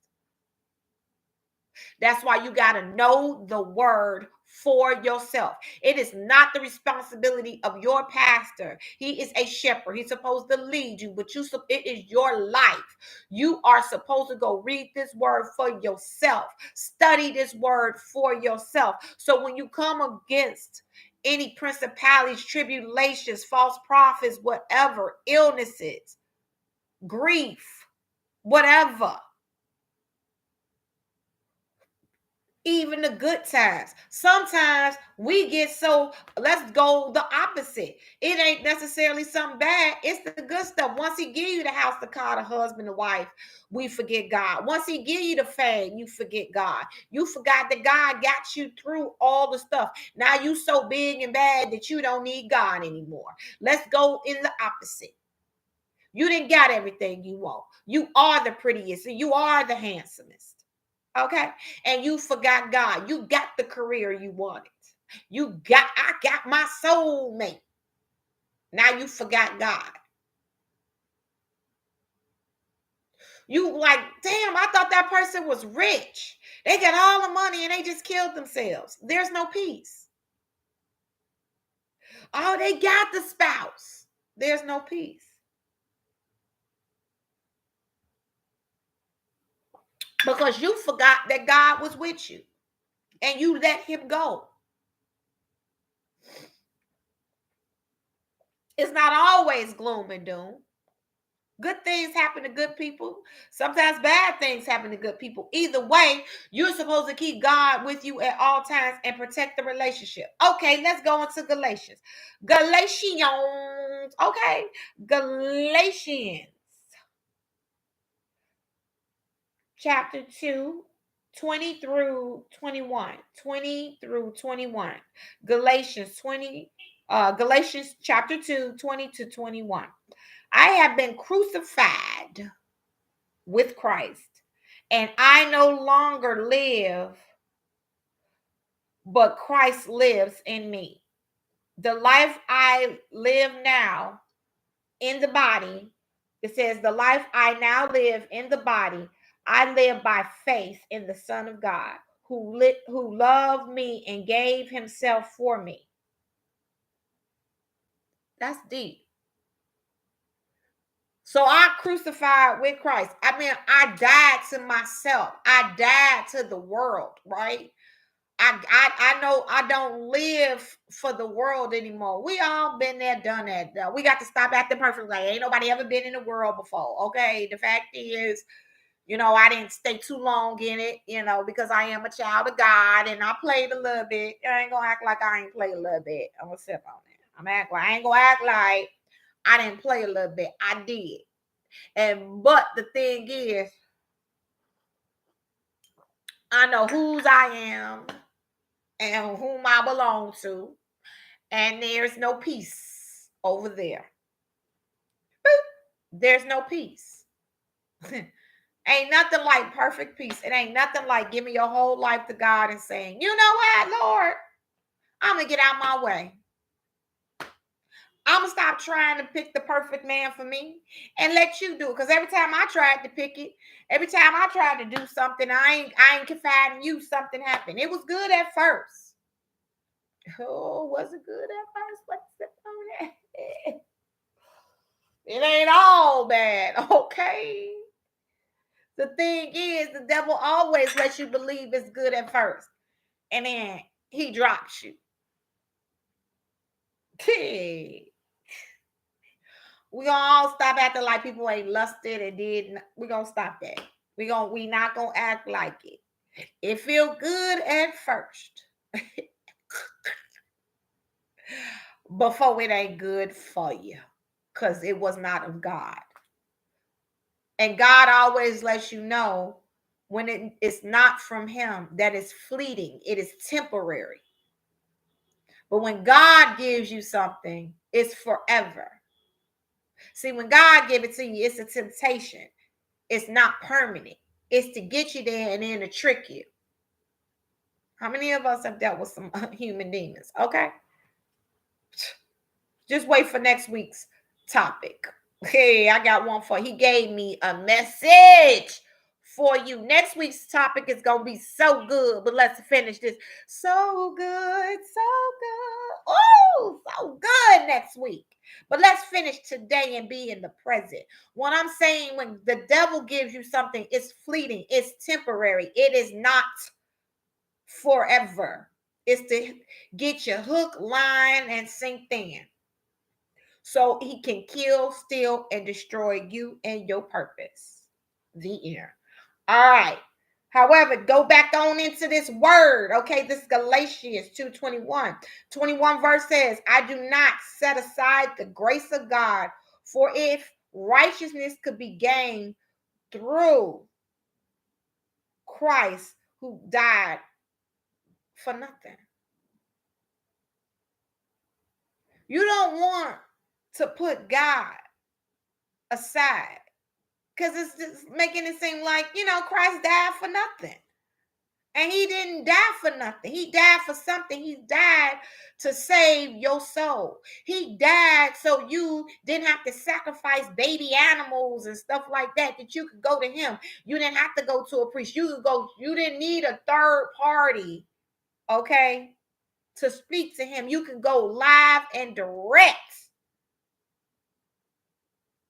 That's why you got to know the word for yourself. It is not the responsibility of your pastor. He is a shepherd. He's supposed to lead you, but it is your life. You are supposed to go read this word for yourself. Study this word for yourself. So when you come against any principalities, tribulations, false prophets, whatever, illnesses, grief, whatever, even the good times. Sometimes we get let's go the opposite. It ain't necessarily something bad. It's the good stuff. Once he give you the house, the car, the husband, the wife, we forget God. Once he give you the fame, you forget God. You forgot that God got you through all the stuff. Now you so big and bad that you don't need God anymore. Let's go in the opposite. You didn't got everything you want. You are the prettiest. You are the handsomest. Okay. And you forgot God. You got the career you wanted. I got my soulmate. Now you forgot God. You like, damn, I thought that person was rich. They got all the money and they just killed themselves. There's no peace. Oh, they got the spouse. There's no peace. Because you forgot that God was with you and you let him go. It's not always gloom and doom. Good things happen to good people. Sometimes bad things happen to good people. Either way, you're supposed to keep God with you at all times and protect the relationship. Okay, let's go into Galatians. Galatians. Okay, Galatians chapter 2. 20 through 21. 20 through 21. Galatians chapter 2, 20 to 21. I have been crucified with Christ, and I no longer live, but Christ lives in me. The life I live now in the body, it says, the life I now live in the body, I live by faith in the Son of God, who loved me and gave himself for me. That's deep. So I crucified with Christ. I mean, I died to myself. I died to the world, right? I know I don't live for the world anymore. We all been there, done that. We got to stop acting perfect. Like ain't nobody ever been in the world before. Okay. The fact is, I didn't stay too long in it, because I am a child of God and I played a little bit. I ain't gonna act like I ain't played a little bit. I'm gonna sip on it. I ain't gonna act like I didn't play a little bit. I did. But the thing is, I know whose I am and whom I belong to, and there's no peace over there. There's no peace. Ain't nothing like perfect peace. It ain't nothing like giving your whole life to God and saying, you know what, Lord, I'm going to get out my way. I'm going to stop trying to pick the perfect man for me and let you do it. Because every time I tried to pick it, every time I tried to do something, I ain't confiding in you, something happened. It was good at first. Oh, was it good at first? What's it on that? It ain't all bad, okay? The thing is, the devil always lets you believe it's good at first. And then he drops you. We gonna all stop acting like people ain't lusted and did. We gonna stop that. We not gonna act like it. It feel good at first. Before it ain't good for you. Because it was not of God. And God always lets you know when it is not from him, that is fleeting. It is temporary. But when God gives you something, it's forever. See, when God gives it to you, it's a temptation. It's not permanent. It's to get you there and then to trick you. How many of us have dealt with some human demons? Okay. Just wait for next week's topic. Hey, I got one for he gave me a message for you. Next week's topic is gonna be so good, but let's finish this. So good, so good. Oh, so good next week. But let's finish today and be in the present. What I'm saying, when the devil gives you something, it's fleeting, it's temporary, it is not forever. It's to get your hook, line, and sink in. So he can kill, steal, and destroy you and your purpose. The end. All right. However, go back on into this word. Okay, this is Galatians 2:21. 21 verse says, I do not set aside the grace of God, for if righteousness could be gained through Christ who died for nothing. You don't want to put God aside, because it's just making it seem like, Christ died for nothing. And he didn't die for nothing. He died for something. He died to save your soul. He died so you didn't have to sacrifice baby animals and stuff like that you could go to him. You didn't have to go to a priest. You didn't need a third party, okay, to speak to him. You could go live and direct.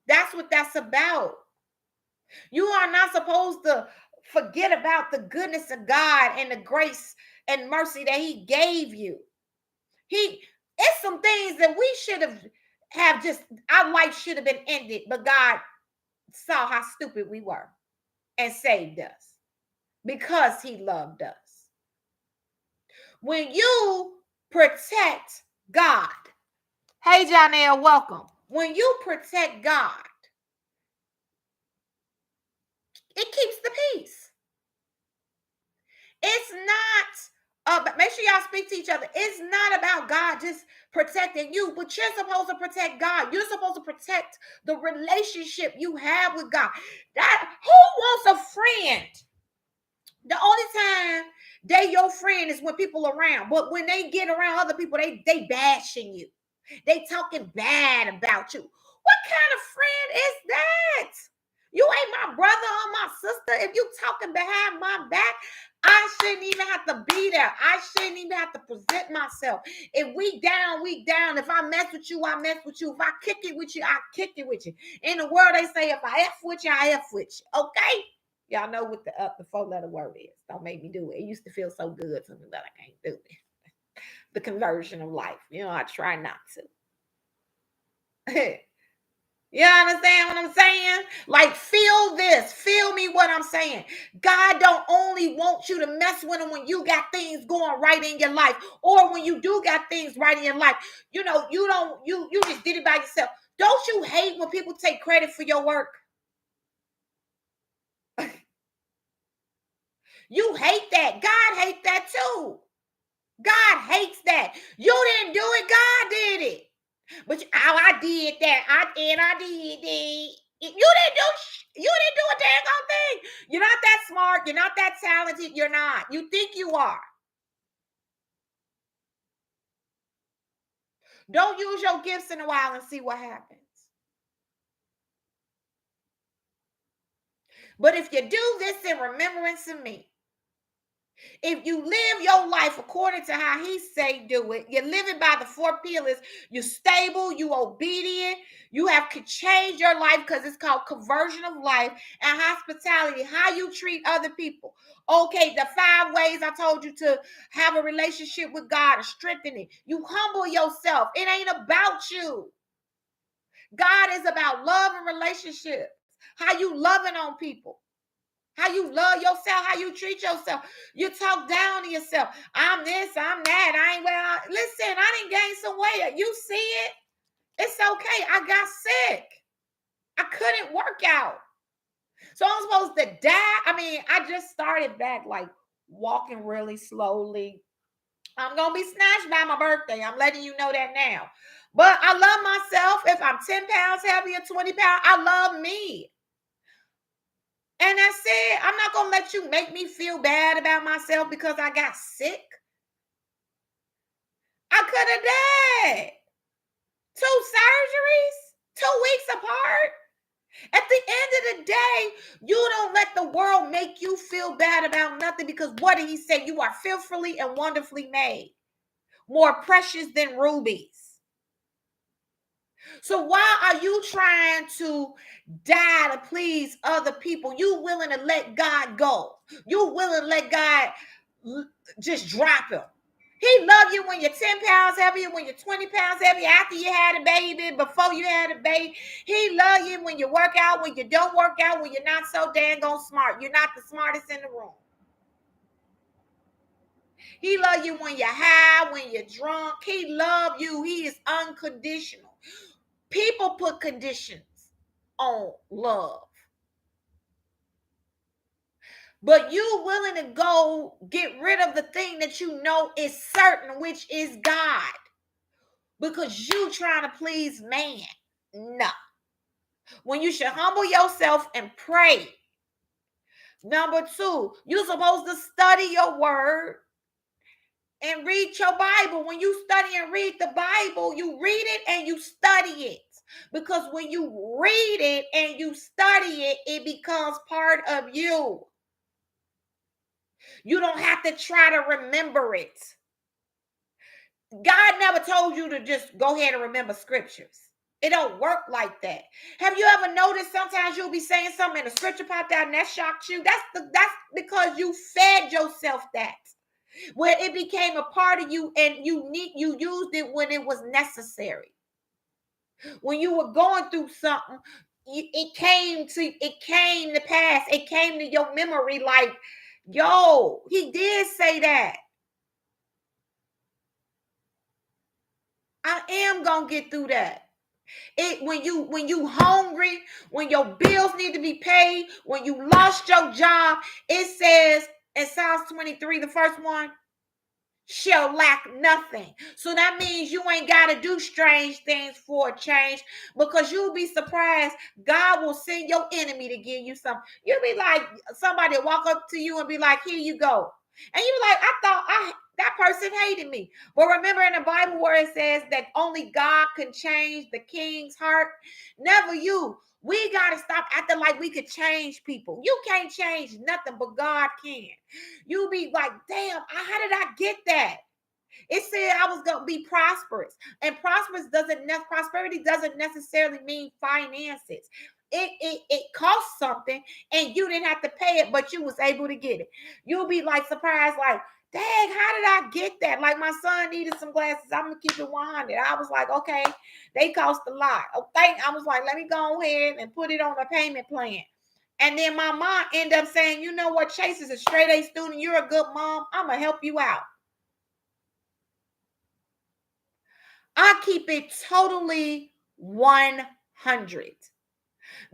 That's what that's about. You are not supposed to forget about the goodness of God and the grace and mercy that he gave you. It's some things that we should have just, our life should have been ended, but God saw how stupid we were and saved us because he loved us. When you protect God, hey Janelle, welcome. When you protect God, it keeps the peace. It's not, but make sure y'all speak to each other. It's not about God just protecting you, but you're supposed to protect God. You're supposed to protect the relationship you have with God. That who wants a friend? The only time they your friend is when people are around. But when they get around other people, they bashing you. They talking bad about you. What kind of friend is that? You ain't my brother or my sister. If you talking behind my back, I shouldn't even have to be there. I shouldn't even have to present myself. If we down, we down. If I mess with you, I mess with you. If I kick it with you, I kick it with you. In the world, they say, if I F with you, I F with you. Okay? Y'all know what the 4-letter word is. Don't make me do it. It used to feel so good to me, but I can't do it. The conversion of life. I try not to. You understand what I'm saying? Like, feel this. Feel me what I'm saying. God don't only want you to mess with him when you got things going right in your life, or when you do got things right in your life. You just did it by yourself. Don't you hate when people take credit for your work? You hate that. God hates that too. God hates that. You didn't do it. God did it. But I did that. I did it. You didn't do a dang thing. You're not that smart. You're not that talented. You're not. You think you are. Don't use your gifts in a while and see what happens. But if you do this in remembrance of me, if you live your life according to how he say do it, you're living by the 4 pillars, you're stable, you obedient, you have to change your life, because it's called conversion of life and hospitality, how you treat other people. Okay, the 5 ways I told you to have a relationship with God and strengthen it. You humble yourself. It ain't about you. God is about love and relationships. How you loving on people. How you love yourself, how you treat yourself. You talk down to yourself. I'm this, I'm that. I ain't well. Listen, I didn't gain some weight. You see it? It's okay. I got sick. I couldn't work out. So I'm supposed to die. I just started back like walking really slowly. I'm going to be snatched by my birthday. I'm letting you know that now. But I love myself. If I'm 10 pounds heavier, 20 pounds, I love me. And that's it. I'm not going to let you make me feel bad about myself because I got sick. I could have died. 2 surgeries, 2 weeks apart. At the end of the day, you don't let the world make you feel bad about nothing, because what did he say? You are fearfully and wonderfully made, more precious than rubies. So why are you trying to die to please other people? You willing to let God go? You willing to let God just drop him? He love you when you're 10 pounds heavier, when you're 20 pounds heavier, after you had a baby, before you had a baby. He love you when you work out, when you don't work out, when you're not so dang on smart. You're not the smartest in the room. He love you when you're high, when you're drunk. He love you. He is unconditional. People put conditions on love. But you willing to go get rid of the thing that you know is certain, which is God, because you trying to please man. No. When you should humble yourself and pray. Number 2, you're supposed to study your word and read your Bible. When you study and read the Bible, you read it and you study it. Because when you read it and you study it, it becomes part of you. You don't have to try to remember it. God never told you to just go ahead and remember scriptures. It don't work like that. Have you ever noticed sometimes you'll be saying something and the scripture popped out and that shocked you? That's because you fed yourself that, where it became a part of you and you used it when it was necessary. When you were going through something, it came to pass. It came to your memory like, yo, he did say that. I am gonna get through that. When you hungry, when your bills need to be paid, when you lost your job, it says And Psalms 23, the first one, shall lack nothing. So that means you ain't got to do strange things for a change, because you'll be surprised. God will send your enemy to give you something. You'll be like, somebody will walk up to you and be like, here you go. And you be like, I thought that person hated me. But remember in the Bible where it says that only God can change the king's heart? Never you. We got to stop acting like we could change people. You can't change nothing, but God can. You be like, damn, how did I get that? It said I was gonna be prosperous, and prosperity doesn't necessarily mean finances. It costs something, and you didn't have to pay it, but you was able to get it. You'll be like surprised, like, dang, how did I get that? Like my son needed some glasses. I'm gonna keep it 100. I was like, okay, they cost a lot. Okay, I was like, let me go ahead and put it on a payment plan. And then my mom ended up saying, you know what, Chase is a straight A student. You're a good mom. I'm going to help you out. I keep it totally 100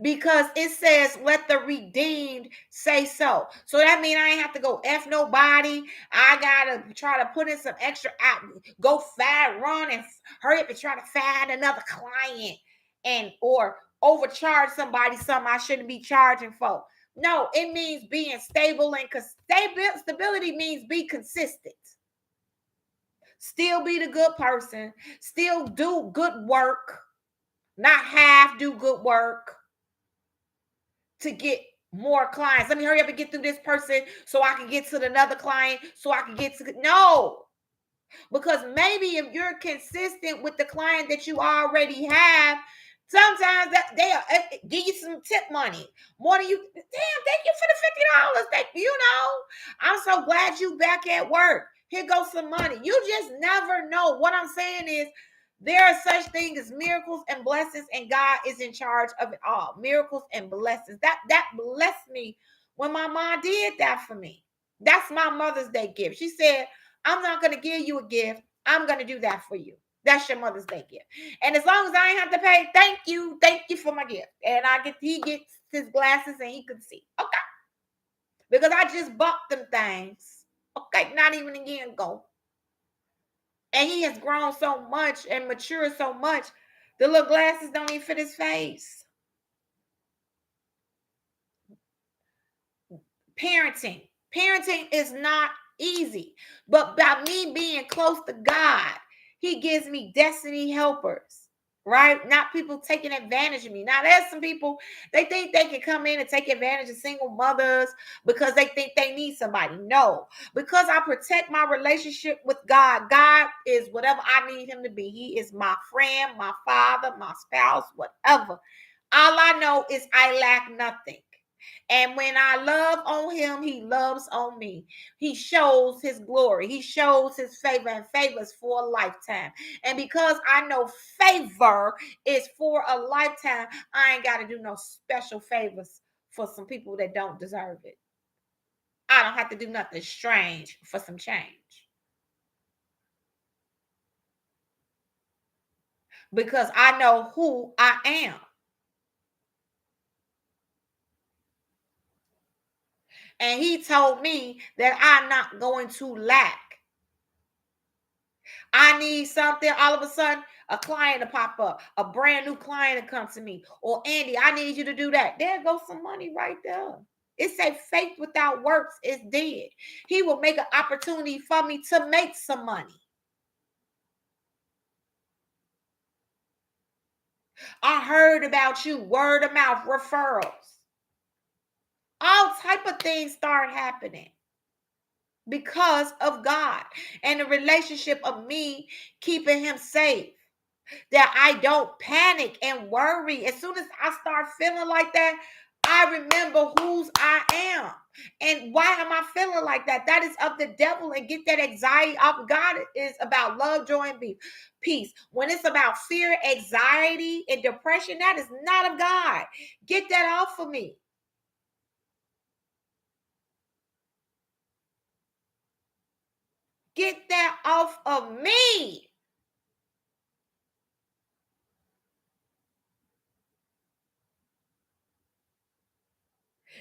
because it says, let the redeemed say so. So that means I ain't have to go F nobody. I got to try to put in some extra out, go run and hurry up and try to find another client and or overcharge somebody something I shouldn't be charging for. No, it means being stable, and stability means be consistent. Still be the good person, still do good work, not half do good work to get more clients. Let me hurry up and get through this person so I can get to another client, so I can get to no. Because maybe if you're consistent with the client that you already have, sometimes that they'll give you some tip money. More than you, damn, thank you for the $50. Thank you, I'm so glad you back at work. Here goes some money. You just never know. What I'm saying is there are such things as miracles and blessings, and God is in charge of it all. Miracles and blessings. That blessed me when my mom did that for me. That's my Mother's Day gift. She said, I'm not going to give you a gift. I'm going to do that for you. That's your Mother's Day gift. And as long as I ain't have to pay, thank you for my gift. And he gets his glasses and he could see. Okay. Because I just bought them things. Okay, not even a year ago. And he has grown so much and matured so much. The little glasses don't even fit his face. Parenting is not easy, but by me being close to God, he gives me destiny helpers, right? Not people taking advantage of me. Now there's some people, they think they can come in and take advantage of single mothers because they think they need somebody. No, because I protect my relationship with God. God is whatever I need him to be. He is my friend, my father, my spouse, whatever. All I know is I lack nothing. And when I love on him, he loves on me. He shows his glory. He shows his favor, and favors for a lifetime. And because I know favor is for a lifetime, I ain't got to do no special favors for some people that don't deserve it. I don't have to do nothing strange for some change. Because I know who I am. And he told me that I'm not going to lack. I need something, all of a sudden, a client to pop up, a brand new client to come to me, or Andy, I need you to do that. There goes some money right there. It said faith without works is dead. He will make an opportunity for me to make some money. I heard about you, word of mouth, referrals. All type of things start happening because of God and the relationship of me keeping him safe. That I don't panic and worry. As soon as I start feeling like that, I remember whose I am. And why am I feeling like that? That is of the devil, and get that anxiety off. God is about love, joy, and peace. When it's about fear, anxiety, and depression, that is not of God. Get that off of me. Get that off of me.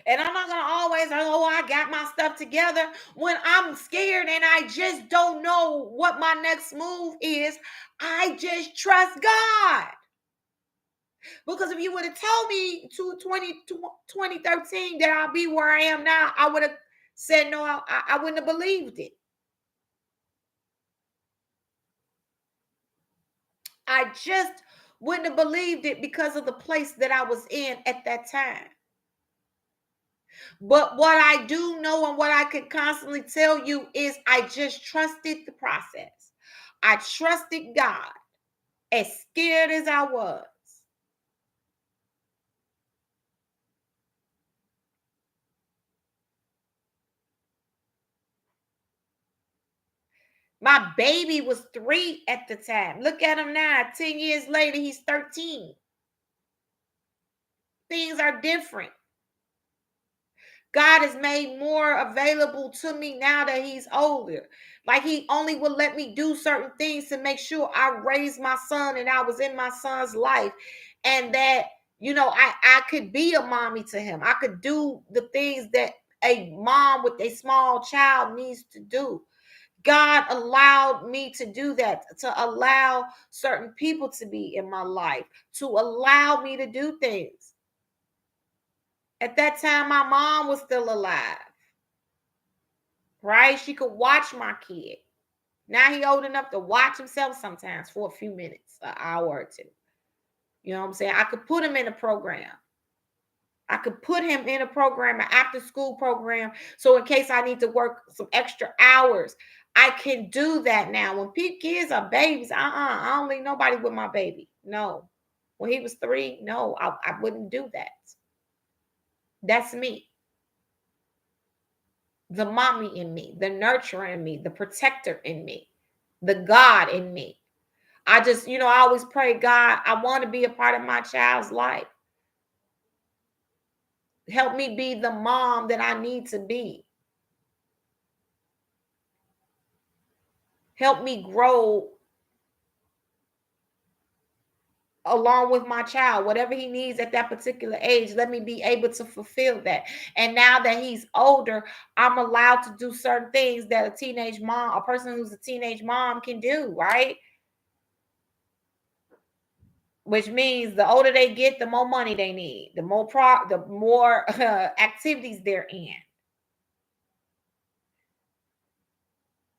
And I'm not going to always, oh, I got my stuff together. When I'm scared and I just don't know what my next move is, I just trust God. Because if you would have told me 2013 that I'll be where I am now, I would have said no, I wouldn't have believed it. I just wouldn't have believed it because of the place that I was in at that time. But what I do know and what I can constantly tell you is I just trusted the process. I trusted God as scared as I was. My baby was 3 at the time. Look at him now. 10 years later, he's 13. Things are different. God has made more available to me now that he's older. Like he only will let me do certain things to make sure I raised my son and I was in my son's life. And that, I could be a mommy to him. I could do the things that a mom with a small child needs to do. God allowed me to do that, to allow certain people to be in my life, to allow me to do things. At that time, my mom was still alive, right? She could watch my kid. Now he old enough to watch himself sometimes for a few minutes, an hour or two. You know what I'm saying? I could put him in a program. I could put him in a program, an after school program. So in case I need to work some extra hours, I can do that now. When kids are babies, I don't leave nobody with my baby. No. When he was 3, no, I wouldn't do that. That's me. The mommy in me, the nurturer in me, the protector in me, the God in me. I just, I always pray, God, I want to be a part of my child's life. Help me be the mom that I need to be. Help me grow along with my child, whatever he needs at that particular age. Let me be able to fulfill that. And now that he's older, I'm allowed to do certain things that a teenage mom, a person who's a teenage mom can do, right? Which means the older they get, the more money they need, the more activities they're in,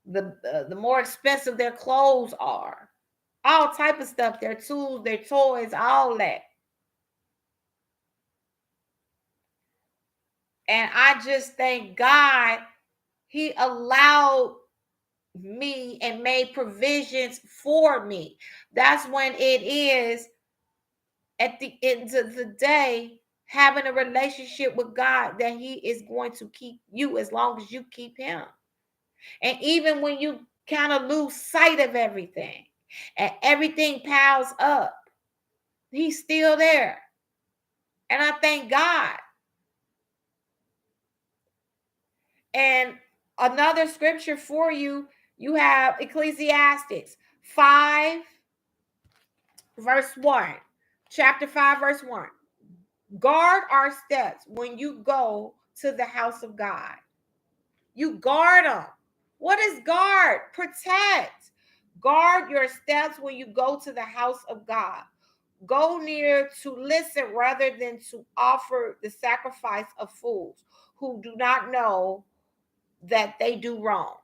the more expensive their clothes are, all type of stuff, their tools, their toys, all that. And I just thank God he allowed me and made provisions for me. That's when it is at the end of the day, having a relationship with God that he is going to keep you as long as you keep him. And even when you kind of lose sight of everything and everything piles up, he's still there. And I thank God. And another scripture for you, you have Ecclesiastes 5, verse 1. Chapter 5, verse 1. Guard our steps when you go to the house of God. You guard them. What is guard? Protect. Guard your steps when you go to the house of God. Go near to listen rather than to offer the sacrifice of fools who do not know that they do wrong.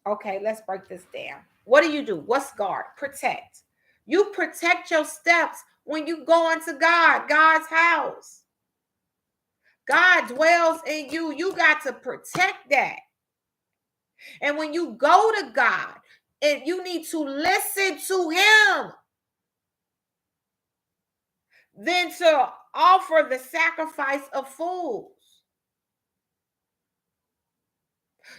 Okay, let's break this down. What do? What's guard? Protect. You protect your steps when you go into God's house. God dwells in you. You got to protect that. And when you go to God, and you need to listen to him, than to offer the sacrifice of fools.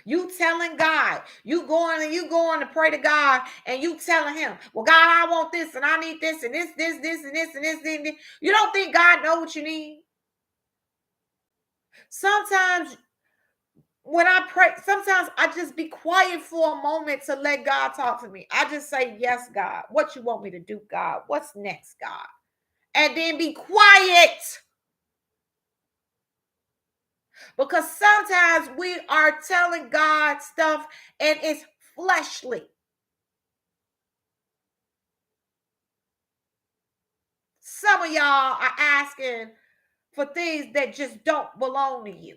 You telling God, you going to pray to God, and you telling him, well, God, I want this, and I need this, and this, and this, and this. You don't think God know what you need? Sometimes when I pray, sometimes I just be quiet for a moment to let God talk to me. I just say, yes, God. What you want me to do, God? What's next, God? And then be quiet. Because sometimes we are telling God stuff and it's fleshly. Some of y'all are asking for things that just don't belong to you.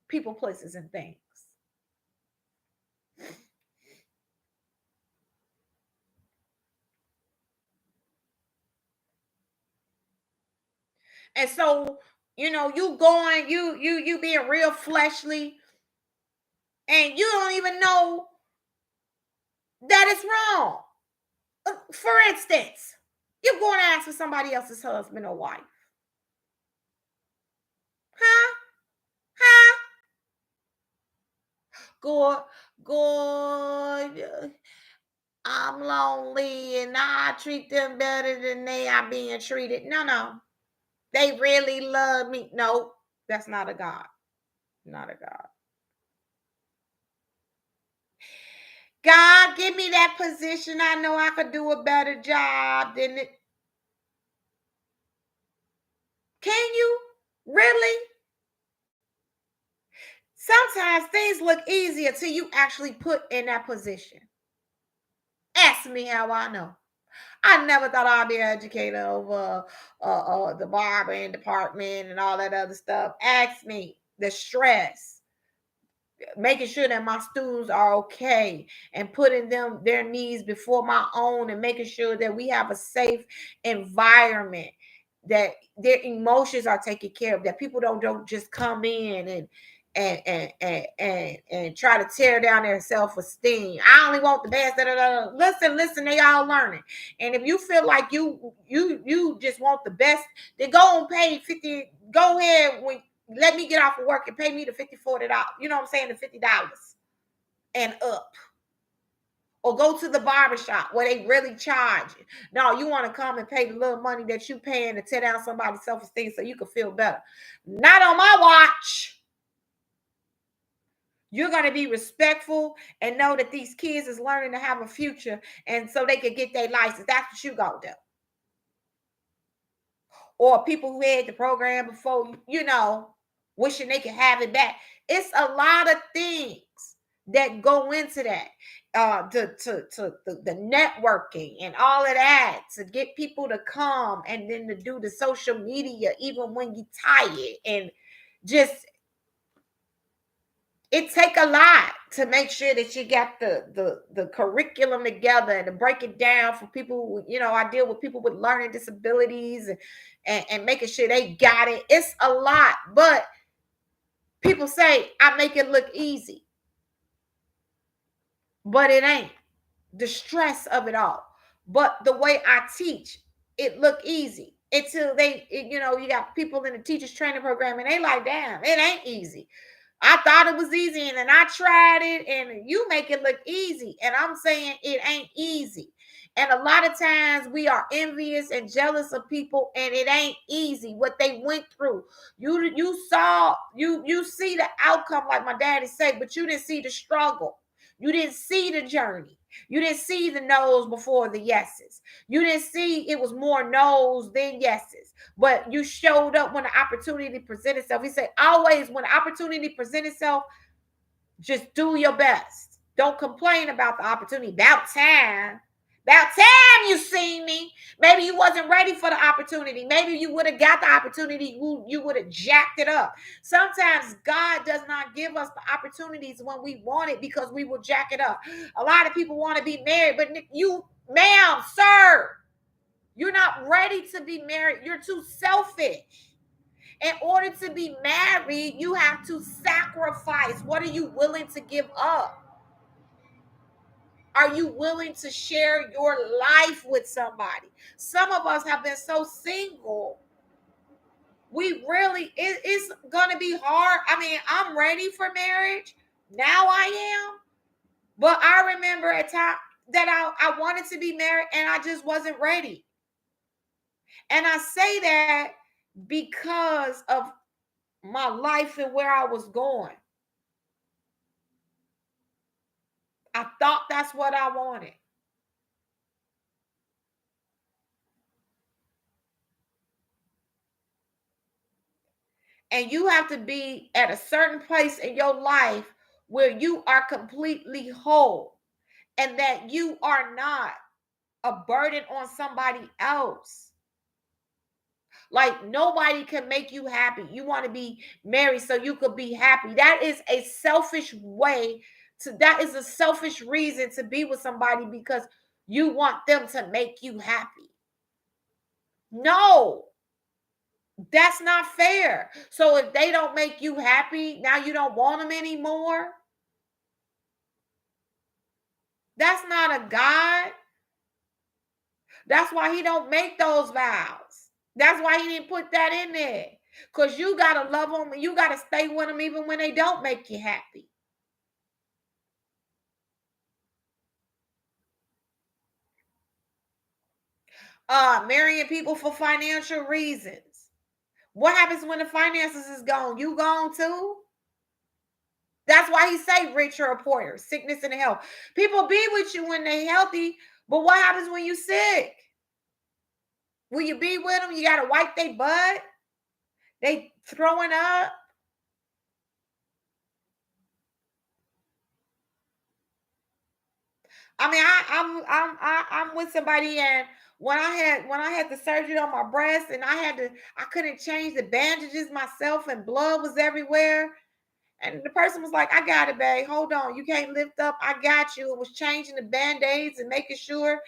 People, places, and things. And so, you going, you being real fleshly, and you don't even know that it's wrong. For instance, you're going to ask for somebody else's husband or wife. Huh? Huh? Go, go. I'm lonely and I treat them better than they are being treated. No, no. They really love me. No, that's not a God. Not a God. God, give me that position. I know I could do a better job than it. Can you? Really? Sometimes things look easier till you actually put in that position. Ask me how I know. I never thought I'd be an educator over the barbering department and all that other stuff. Ask me the stress, making sure that my students are okay and putting their needs before my own and making sure that we have a safe environment, that their emotions are taken care of, that people don't just come in and try to tear down their self-esteem. I only want the best. Da, da, da. Listen, they all learning. And if you feel like you just want the best, then go and pay 50. Go ahead, let me get off of work and pay me the $40. You know what I'm saying? The $50 and up. Or go to the barbershop where they really charge you. No, you want to come and pay the little money that you paying to tear down somebody's self-esteem so you can feel better. Not on my watch. You're going to be respectful and know that these kids is learning to have a future and so they can get their license. That's what you going to do. Or people who had the program before, wishing they could have it back. It's a lot of things that go into that. To the networking and all of that, to get people to come, and then to do the social media even when you're tired, and just it take a lot to make sure that you got the curriculum together and to break it down for people. I deal with people with learning disabilities and making sure they got it. It's a lot, but people say I make it look easy, but it ain't. The stress of it all. But the way I teach, it look easy until you got people in the teachers training program and they like, damn, it ain't easy. I thought it was easy and then I tried it and you make it look easy. And I'm saying it ain't easy. And a lot of times we are envious and jealous of people and it ain't easy what they went through. You see the outcome, like my daddy said, but you didn't see the struggle. You didn't see the journey. You didn't see the no's before the yeses. You didn't see it was more no's than yeses. But you showed up when the opportunity presented itself. He said, always when the opportunity presents itself, just do your best. Don't complain about the opportunity. About time. About time you seen me. Maybe you wasn't ready for the opportunity. Maybe you would have got the opportunity. You would have jacked it up. Sometimes God does not give us the opportunities when we want it because we will jack it up. A lot of people want to be married, but you, ma'am, sir, you're not ready to be married. You're too selfish. In order to be married, you have to sacrifice. What are you willing to give up? Are you willing to share your life with somebody? Some of us have been so single. It's going to be hard. I mean, I'm ready for marriage. Now I am. But I remember a time that I wanted to be married and I just wasn't ready. And I say that because of my life and where I was going. I thought that's what I wanted. And you have to be at a certain place in your life where you are completely whole and that you are not a burden on somebody else. Like nobody can make you happy. You want to be married so you could be happy. That is a selfish way that is a selfish reason to be with somebody because you want them to make you happy. No, that's not fair. So if they don't make you happy, now you don't want them anymore. That's not a God. That's why he don't make those vows. That's why he didn't put that in there. Because you got to love them. You got to stay with them even when they don't make you happy. Marrying people for financial reasons. What happens when the finances is gone? You gone too? That's why he say rich or poor, sickness and health. People be with you when they healthy, but what happens when you sick? Will you be with them? You got to wipe their butt? They throwing up? I mean, I'm with somebody, and when I had the surgery on my breast, and I couldn't change the bandages myself, and blood was everywhere. And the person was like, "I got it, babe. Hold on, you can't lift up. I got you." It was changing the band-aids and making sure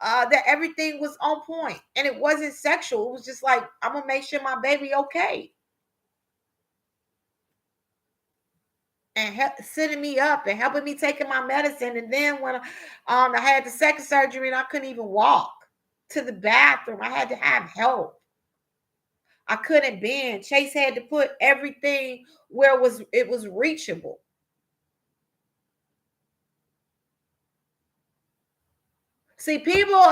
that everything was on point, and it wasn't sexual. It was just like, I'm gonna make sure my baby okay, and sitting me up and helping me taking my medicine. And then when I had the second surgery and I couldn't even walk to the bathroom, I had to have help. I couldn't bend. Chase had to put everything where it was reachable. See, people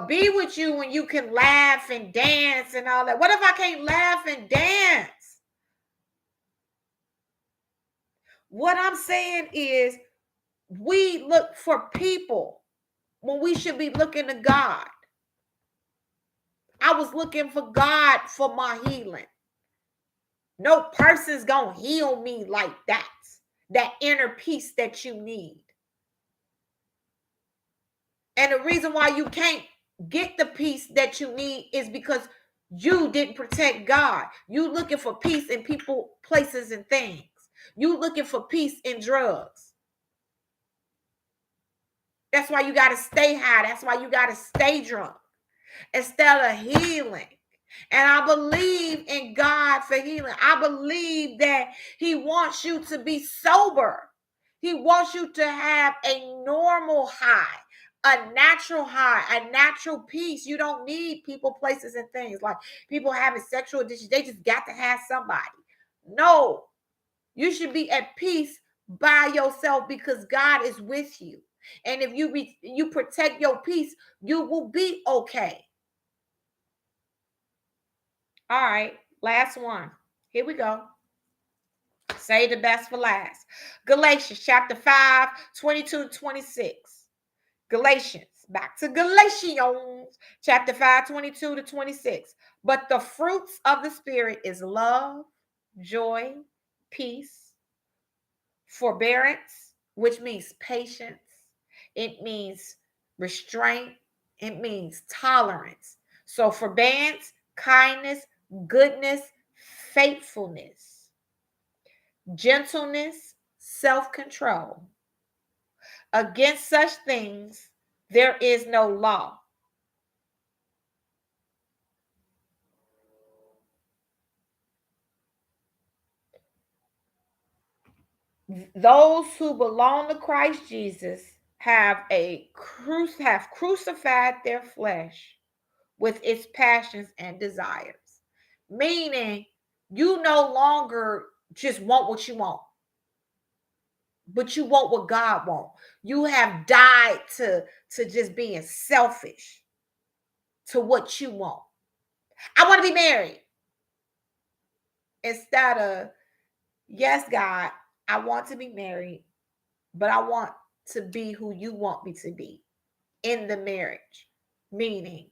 be with you when you can laugh and dance and all that. What if I can't laugh and dance? What I'm saying is, we look for people when we should be looking to God. I was looking for God for my healing. No person's gonna heal me like that. That inner peace that you need. And the reason why you can't get the peace that you need is because you didn't protect God. You looking for peace in people, places, and things. You looking for peace in drugs. That's why you got to stay high. That's why you got to stay drunk instead of healing. And I believe in God for healing. I believe that he wants you to be sober. He wants you to have a normal high, a natural high, a natural peace. You don't need people, places, and things. Like people having sexual addictions, they just got to have somebody. No, you should be at peace by yourself because God is with you. And if you protect your peace, you will be okay. All right, last one. Here we go. Say the best for last. Galatians chapter 5, 22 to 26. Galatians, back to Galatians chapter 5, 22 to 26. But the fruits of the Spirit is love, joy, peace, forbearance, which means patience. It means restraint. It means tolerance. So forbearance, kindness, goodness, faithfulness, gentleness, self-control. Against such things, there is no law. Those who belong to Christ Jesus have crucified their flesh with its passions and desires. Meaning, you no longer just want what you want, but you want what God wants. You have died to just being selfish to what you want. I want to be married instead of, yes, God, I want to be married, but I want to be who you want me to be in the marriage. Meaning,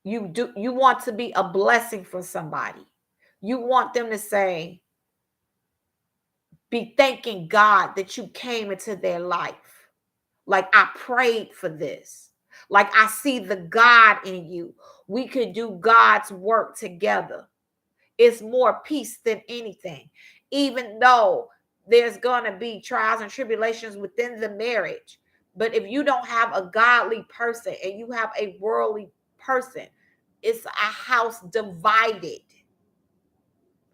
you want to be a blessing for somebody. You want them to say, be thanking God that you came into their life. Like, I prayed for this. Like, I see the God in you. We could do God's work together. It's more peace than anything. Even though there's going to be trials and tribulations within the marriage. But if you don't have a godly person and you have a worldly person, it's a house divided,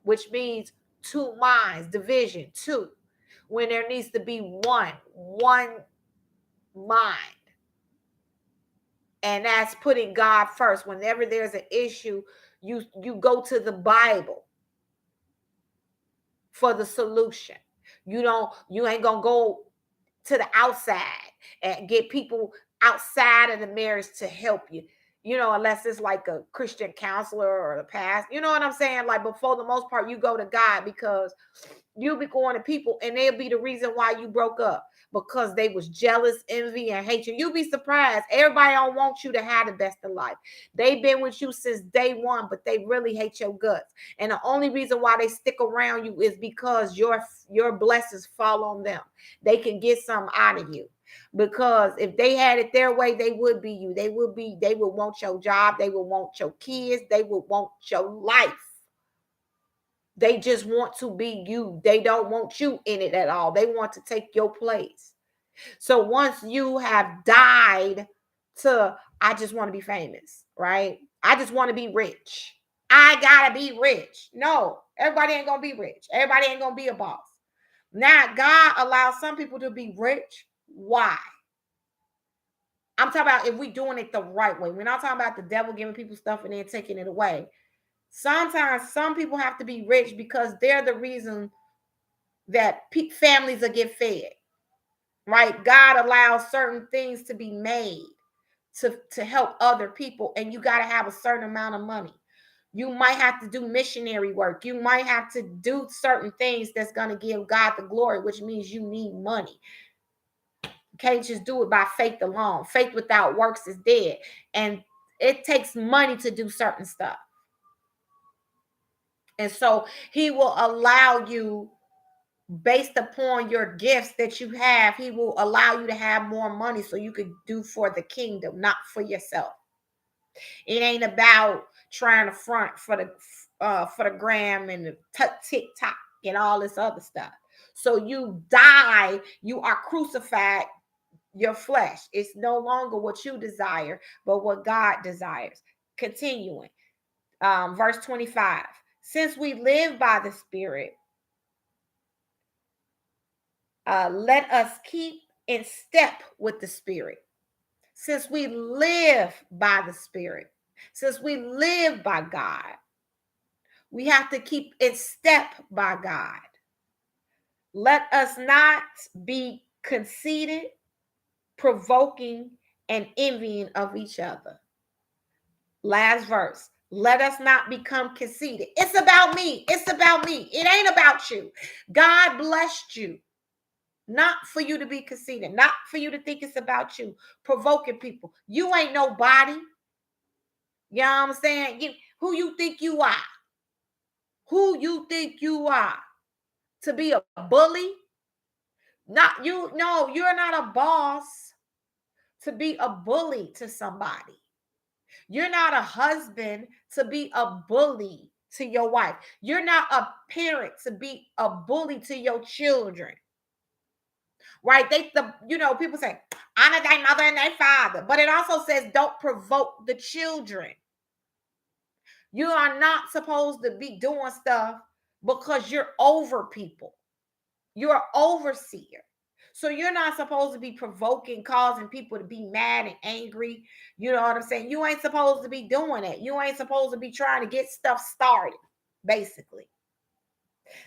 which means two minds, division, two, when there needs to be one mind. And that's putting God first. Whenever there's an issue, you go to the Bible for the solution. You ain't gonna go to the outside and get people outside of the marriage to help you. Unless it's like a Christian counselor or a pastor. You know what I'm saying? Like, but for the most part, you go to God, because you'll be going to people and they'll be the reason why you broke up, because they was jealous, envy, and hatred. You'll be surprised. Everybody don't want you to have the best of life. They've been with you since day one, but they really hate your guts. And the only reason why they stick around you is because your blessings fall on them. They can get something out of you. Because if they had it their way, they would be you. They would want your job. They would want your kids. They would want your life. They just want to be you. They don't want you in it at all. They want to take your place. So once you have died to, I just want to be famous, right? I just want to be rich. I gotta be rich. No, everybody ain't gonna be rich. Everybody ain't gonna be a boss. Now, God allows some people to be rich. Why? I'm talking about if we doing it the right way. We're not talking about the devil giving people stuff and then taking it away. Sometimes some people have to be rich because they're the reason that families will get fed, right? God allows certain things to be made to help other people, and you got to have a certain amount of money. You might have to do missionary work. You might have to do certain things that's going to give God the glory, which means you need money. You can't just do it by faith alone. Faith without works is dead. And it takes money to do certain stuff. And so he will allow you, based upon your gifts that you have, he will allow you to have more money so you could do for the kingdom, not for yourself. It ain't about trying to front for the gram and the TikTok and all this other stuff. So you die, you are crucified your flesh. It's no longer what you desire, but what God desires. Continuing. Verse 25. Since we live by the Spirit, let us keep in step with the Spirit. Since we live by the Spirit, since we live by God, we have to keep in step by God. Let us not be conceited, provoking, and envying of each other. Last verse. Let us not become conceited. It's about me. It's about me. It ain't about you. God blessed you. Not for you to be conceited. Not for you to think it's about you. Provoking people. You ain't nobody. You know what I'm saying? Who you think you are? Who you think you are? To be a bully? Not you. No, you're not a boss to be a bully to somebody. You're not a husband to be a bully to your wife. You're not a parent to be a bully to your children. Right? People say, honor thy mother and thy father. But it also says, don't provoke the children. You are not supposed to be doing stuff because you're over people. You're an overseer. So you're not supposed to be provoking, causing people to be mad and angry. You know what I'm saying? You ain't supposed to be doing it. You ain't supposed to be trying to get stuff started, basically.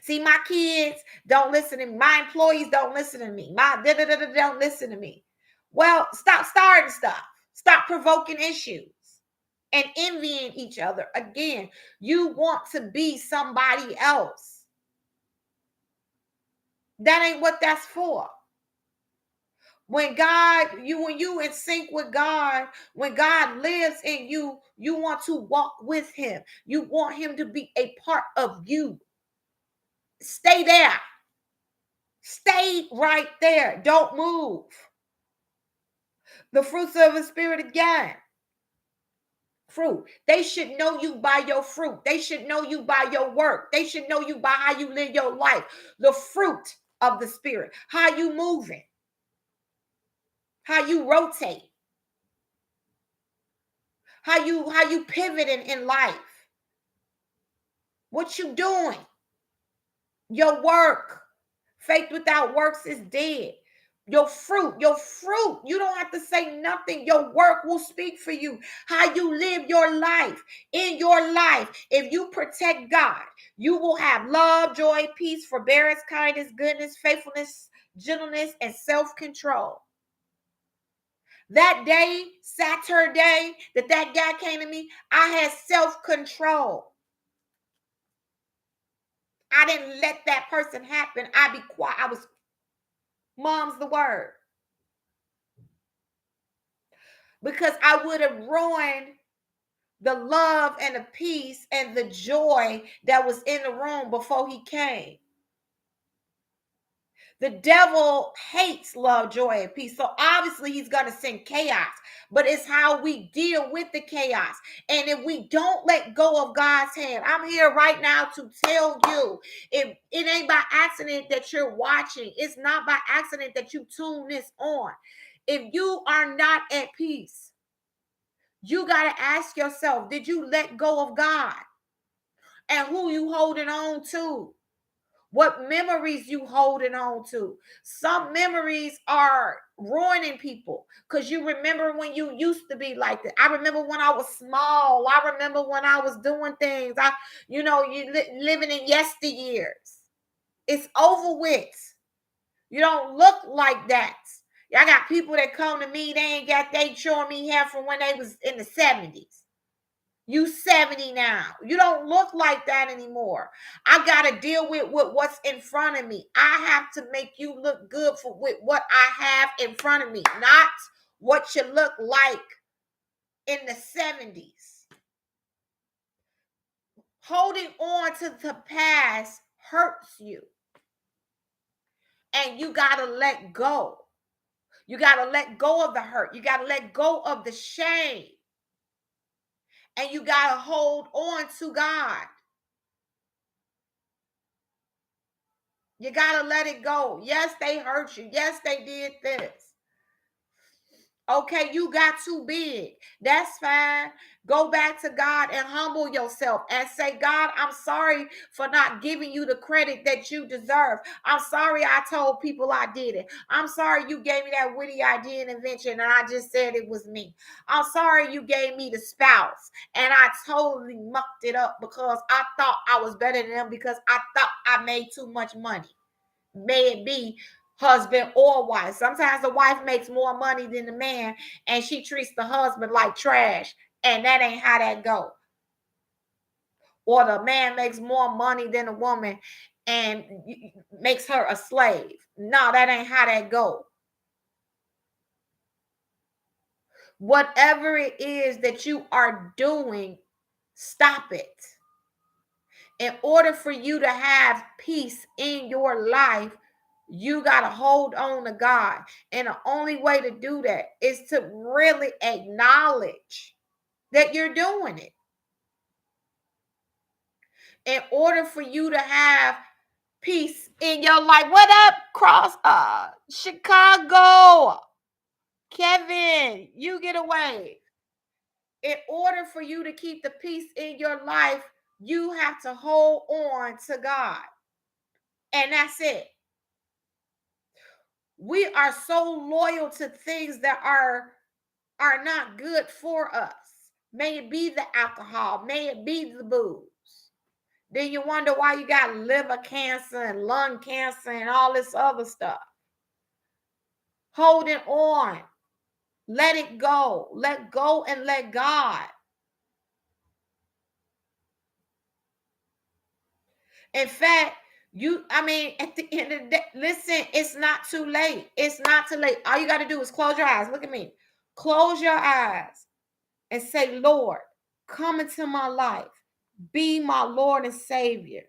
See, my kids don't listen to me. My employees don't listen to me. My don't listen to me. Well, stop starting stuff. Stop provoking issues and envying each other. Again, you want to be somebody else. That ain't what that's for. When you in sync with God, when God lives in you, you want to walk with him. You want him to be a part of you. Stay there. Stay right there. Don't move. The fruits of the spirit again. Fruit. They should know you by your fruit. They should know you by your work. They should know you by how you live your life. The fruit of the spirit. How you moving. How you rotate. How you pivoting in life. What you doing? Your work. Faith without works is dead. Your fruit. You don't have to say nothing. Your work will speak for you. How you live your life. In your life, if you protect God, you will have love, joy, peace, forbearance, kindness, goodness, faithfulness, gentleness, and self-control. That day, Saturday, that guy came to me, I had self-control. I didn't let that person happen. I be quiet. I was mom's the word. Because I would have ruined the love and the peace and the joy that was in the room before he came. The devil hates love, joy, and peace. So obviously he's going to send chaos, but it's how we deal with the chaos. And if we don't let go of God's hand, I'm here right now to tell you, if it ain't by accident that you're watching, it's not by accident that you tune this on. If you are not at peace, you got to ask yourself, did you let go of God? And who you holding on to? What memories you holding on to? Some memories are ruining people because you remember when you used to be like that. I remember when I was small. I remember when I was doing things. Living in yesteryears. It's over with. You don't look like that. I got people that come to me, they showing me hair from when they was in the 70s. You 70 now. You don't look like that anymore. I got to deal with what's in front of me. I have to make you look good with what I have in front of me, not what you look like in the 70s. Holding on to the past hurts you. And you got to let go. You got to let go of the hurt. You got to let go of the shame. And you got to hold on to God. You got to let it go. Yes, they hurt you. Yes, they did this. Okay, you got too big. That's fine. Go back to God and humble yourself and say, God, I'm sorry for not giving you the credit that you deserve. I'm sorry I told people I did it. I'm sorry you gave me that witty idea and invention and I just said it was me. I'm sorry you gave me the spouse and I totally mucked it up because I thought I was better than them because I thought I made too much money. May it be husband or wife. Sometimes the wife makes more money than the man and she treats the husband like trash, and that ain't how that go. Or the man makes more money than a woman and makes her a slave. No, that ain't how that go. Whatever it is that you are doing, stop it. In order for you to have peace in your life, you got to hold on to God. And the only way to do that is to really acknowledge that you're doing it. In order for you to have peace in your life. What up, Chicago? Kevin, you get away. In order for you to keep the peace in your life, you have to hold on to God. And that's it. We are so loyal to things that are not good for us. May it be the alcohol, may it be the booze. Then you wonder why you got liver cancer and lung cancer and all this other stuff. Holding on. Let it go. Let go and let God. In fact, I mean, at the end of the day, listen, it's not too late. It's not too late. All you got to do is close your eyes. Look at me. Close your eyes and say, Lord, come into my life. Be my Lord and Savior.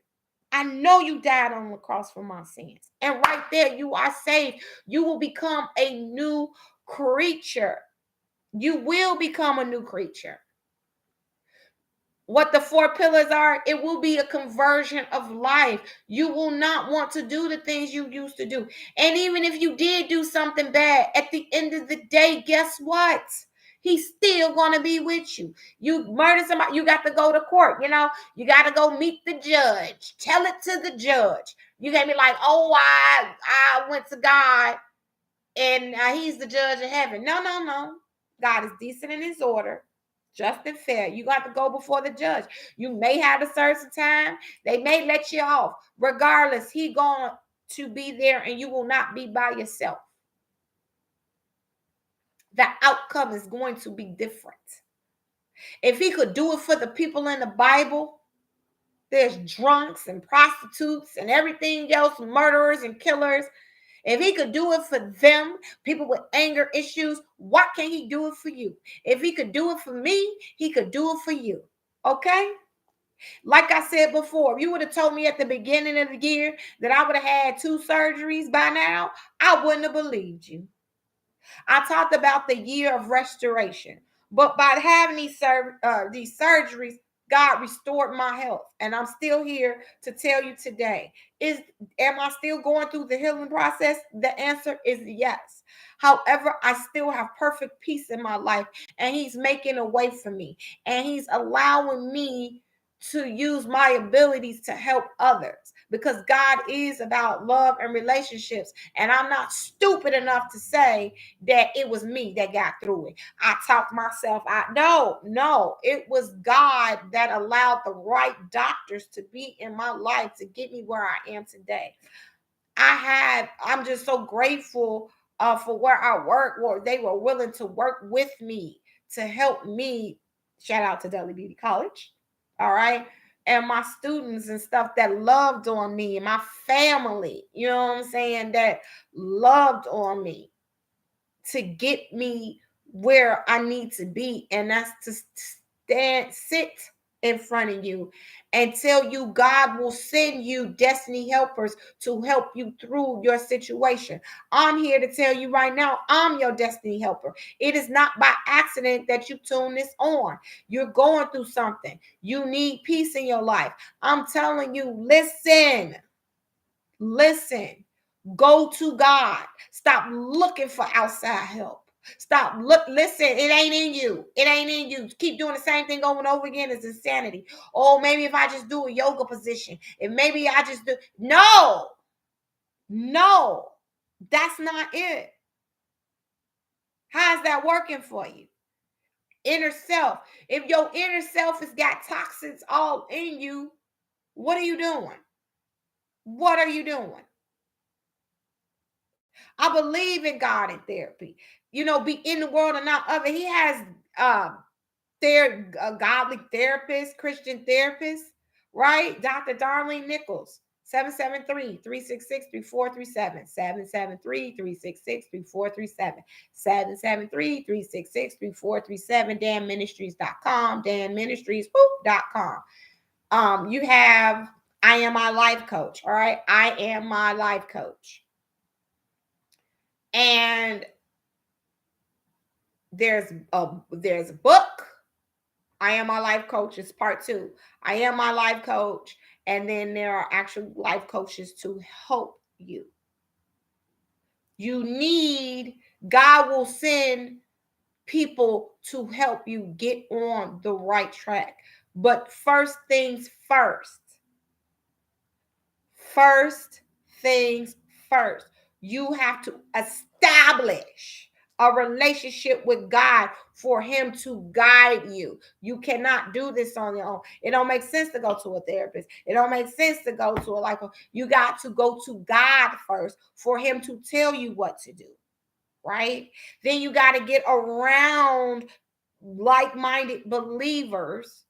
I know you died on the cross for my sins. And right there, you are saved. You will become a new creature. You will become a new creature. What the four pillars are, it will be a conversion of life. You will not want to do the things you used to do. And even if you did do something bad, at the end of the day, guess what? He's still going to be with you. You murder somebody, you got to go to court. You got to go meet the judge. Tell it to the judge. You can't be like, oh, I went to God and he's the judge of heaven. No, no, no. God is decent in his order, just and fair. You got to go before the judge. You may have to serve some time. They may let you off. Regardless, he going to be there and you will not be by yourself. The outcome is going to be different. If he could do it for the people in the Bible, there's drunks and prostitutes and everything else, murderers and killers. If he could do it for them, people with anger issues, what can he do it for you? If he could do it for me, he could do it for you. Okay? Like I said before, if you would have told me at the beginning of the year that I would have had 2 surgeries by now, I wouldn't have believed you. I talked about the year of restoration, but by having these surgeries, God restored my health, and I'm still here to tell you today. Am I still going through the healing process? The answer is yes. However, I still have perfect peace in my life, and He's making a way for me, and He's allowing me to use my abilities to help others, because God is about love and relationships. And I'm not stupid enough to say that it was me that got through it. I talked myself out. No, it was God that allowed the right doctors to be in my life to get me where I am today. I'm just so grateful for where I work, where they were willing to work with me to help me. Shout out to Dudley Beauty College. All right. And my students and stuff that loved on me, and my family, you know what I'm saying, that loved on me to get me where I need to be. And that's to sit in front of you and tell you God will send you destiny helpers to help you through your situation. I'm here to tell you right now, I'm your destiny helper. It is not by accident that you tune this on. You're going through something. You need peace in your life. I'm telling you, listen. Go to God. Stop looking for outside help. Listen, it ain't in you. It ain't in you. Keep doing the same thing over and over again is insanity. Oh, maybe if I just do a yoga position, if maybe I just do. No, that's not it. How's that working for you? Inner self. If your inner self has got toxins all in you, what are you doing? What are you doing? I believe in God and therapy. Be in the world and not of it. He has godly therapists, Christian therapists, right? Dr. Darlene Nichols, 773-366-3437, 773-366-3437, 773-366-3437, danministries.com, danministries.com. You have I Am My Life Coach, all right? I Am My Life Coach. And there's a book. I Am My Life Coach is part 2. I Am My Life Coach. And then there are actual life coaches to help you. God will send people to help you get on the right track. But first things first. First things first. You have to establish a relationship with God for Him to guide you. You cannot do this on your own. It don't make sense to go to a therapist. It don't make sense to go to a life coach. You got to go to God first for Him to tell you what to do, right? Then you got to get around like-minded believers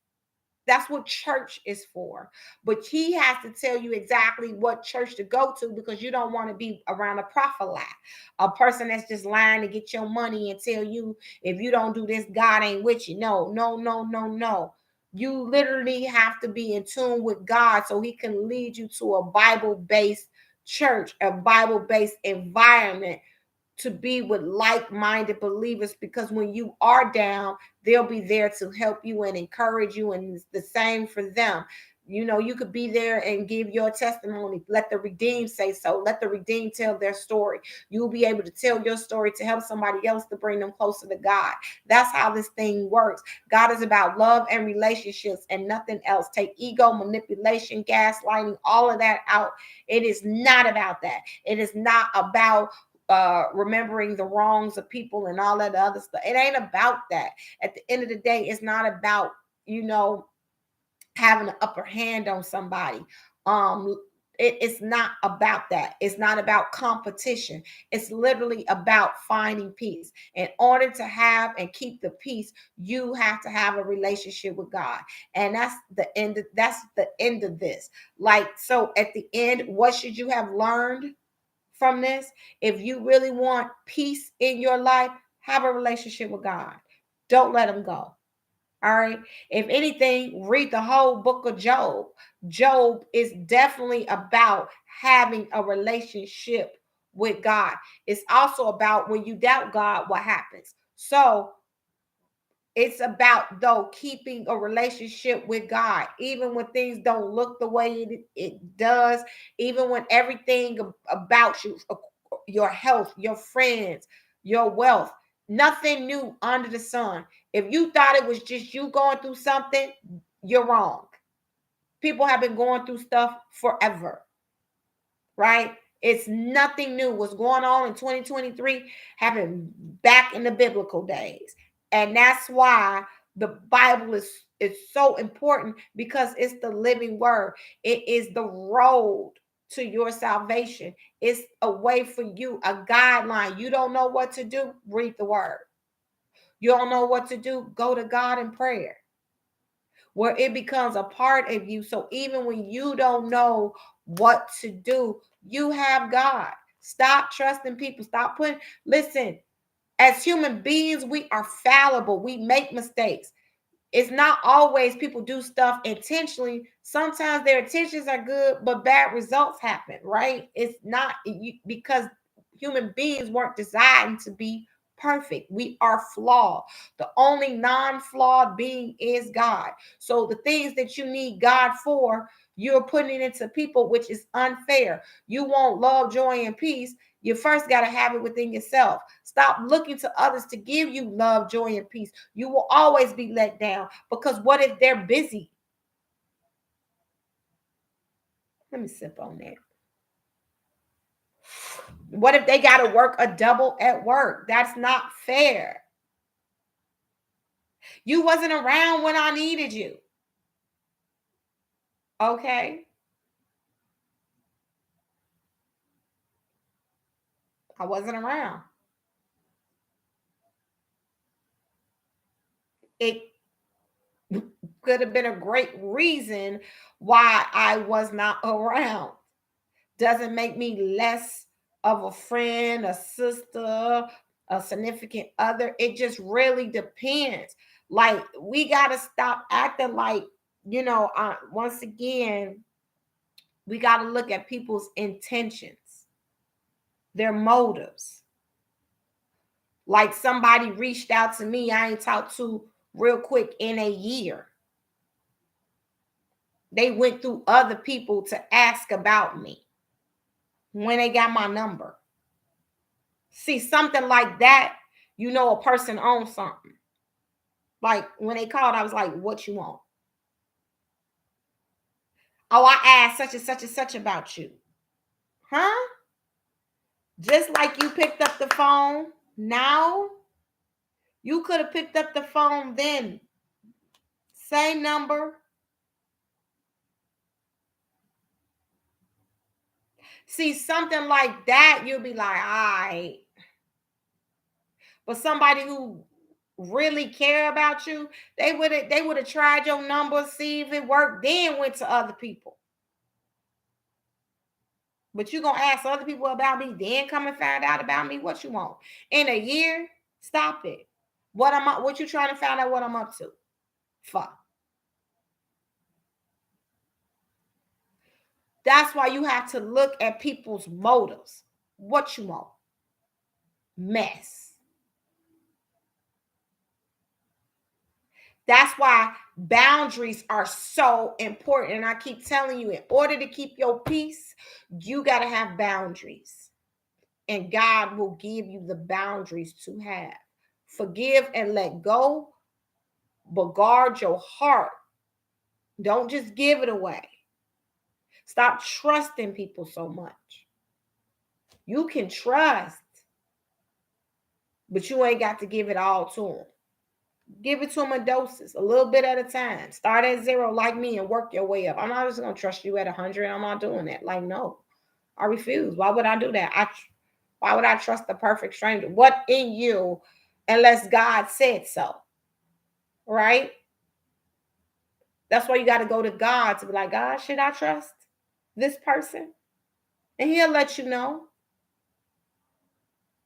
That's what church is for. But he has to tell you exactly what church to go to because you don't want to be around a prophet, a person that's just lying to get your money and tell you if you don't do this, God ain't with you. No, no, no, no, no. You literally have to be in tune with God so he can lead you to a Bible-based church, a Bible-based environment to be with like-minded believers, because when you are down, they'll be there to help you and encourage you, and it's the same for them. You know, you could be there and give your testimony. Let the redeemed say so. Let the redeemed tell their story. You'll be able to tell your story to help somebody else to bring them closer to God. That's how this thing works. God is about love and relationships and nothing else. Take ego, manipulation, gaslighting, all of that out. It is not about that. It is not about remembering the wrongs of people and all that other stuff. It ain't about that. At the end of the day, it's not about, you know, having an upper hand on somebody. It's not about that. It's not about competition. It's literally about finding peace. In order to have and keep the peace, you have to have a relationship with God. And that's the end of this. Like, so at the end, what should you have learned from this? If you really want peace in your life, have a relationship with God. Don't let him go. All right. If anything, read the whole book of Job. Job is definitely about having a relationship with God. It's also about when you doubt God, what happens. So it's about, though, keeping a relationship with God, even when things don't look the way it does, even when everything about you, your health, your friends, your wealth, nothing new under the sun. If you thought it was just you going through something, you're wrong. People have been going through stuff forever, right? It's nothing new. What's going on in 2023 happened back in the biblical days. And that's why the Bible is so important, because it's the living word. It is the road to your salvation. It's a way for you, a guideline. You don't know what to do, read the word. You don't know what to do, go to God in prayer, where it becomes a part of you. So even when you don't know what to do, you have God. Stop trusting people. Stop putting, listen, as human beings, we are fallible. We make mistakes. It's not always people do stuff intentionally. Sometimes their intentions are good, but bad results happen, right? It's not because human beings weren't designed to be perfect. We are flawed. The only non-flawed being is God. So the things that you need God for, you're putting it into people, which is unfair. You want love, joy, and peace. You first got to have it within yourself. Stop looking to others to give you love, joy, and peace. You will always be let down, because what if they're busy? Let me sip on that. What if they got to work a double at work? That's not fair. You wasn't around when I needed you. Okay. I wasn't around. It could have been a great reason why I was not around. Doesn't make me less of a friend, a sister, a significant other. It just really depends. Like, we got to stop acting like, once again, we got to look at people's intentions, their motives. Like, somebody reached out to me, I ain't talked to real quick in a year. They went through other people to ask about me when they got my number. See, something like that, a person owns something. Like, when they called, I was like, what you want? Oh, I asked such and such and such about you. Huh? Just like you picked up the phone now, you could have picked up the phone then. Same number. See, something like that, you'll be like, all right. But somebody who really care about you, they would have tried your number, see if it worked, then went to other people. But you gonna ask other people about me, then come and find out about me? What you want? In a year? Stop it. What you trying to find out what I'm up to? Fuck. That's why you have to look at people's motives. What you want? Mess. That's why boundaries are so important. And I keep telling you, in order to keep your peace, you got to have boundaries. And God will give you the boundaries to have. Forgive and let go, but guard your heart. Don't just give it away. Stop trusting people so much. You can trust, but you ain't got to give it all to them. Give it to them in doses, a little bit at a time. Start at 0 like me and work your way up. I'm not just going to trust you at 100. I'm not doing that. Like, no, I refuse. Why would I do that? Why would I trust the perfect stranger? What in you, unless God said so, right? That's why you got to go to God to be like, God, should I trust this person? And he'll let you know.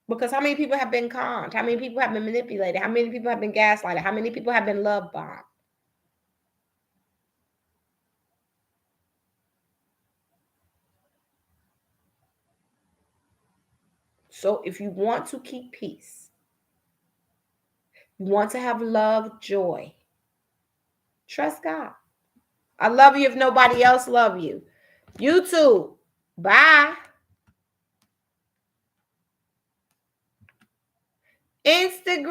Because how many people have been conned? How many people have been manipulated? How many people have been gaslighted? How many people have been love bombed? So if you want to keep peace, you want to have love, joy, trust God. I love you if nobody else love you. YouTube. Bye. Instagram.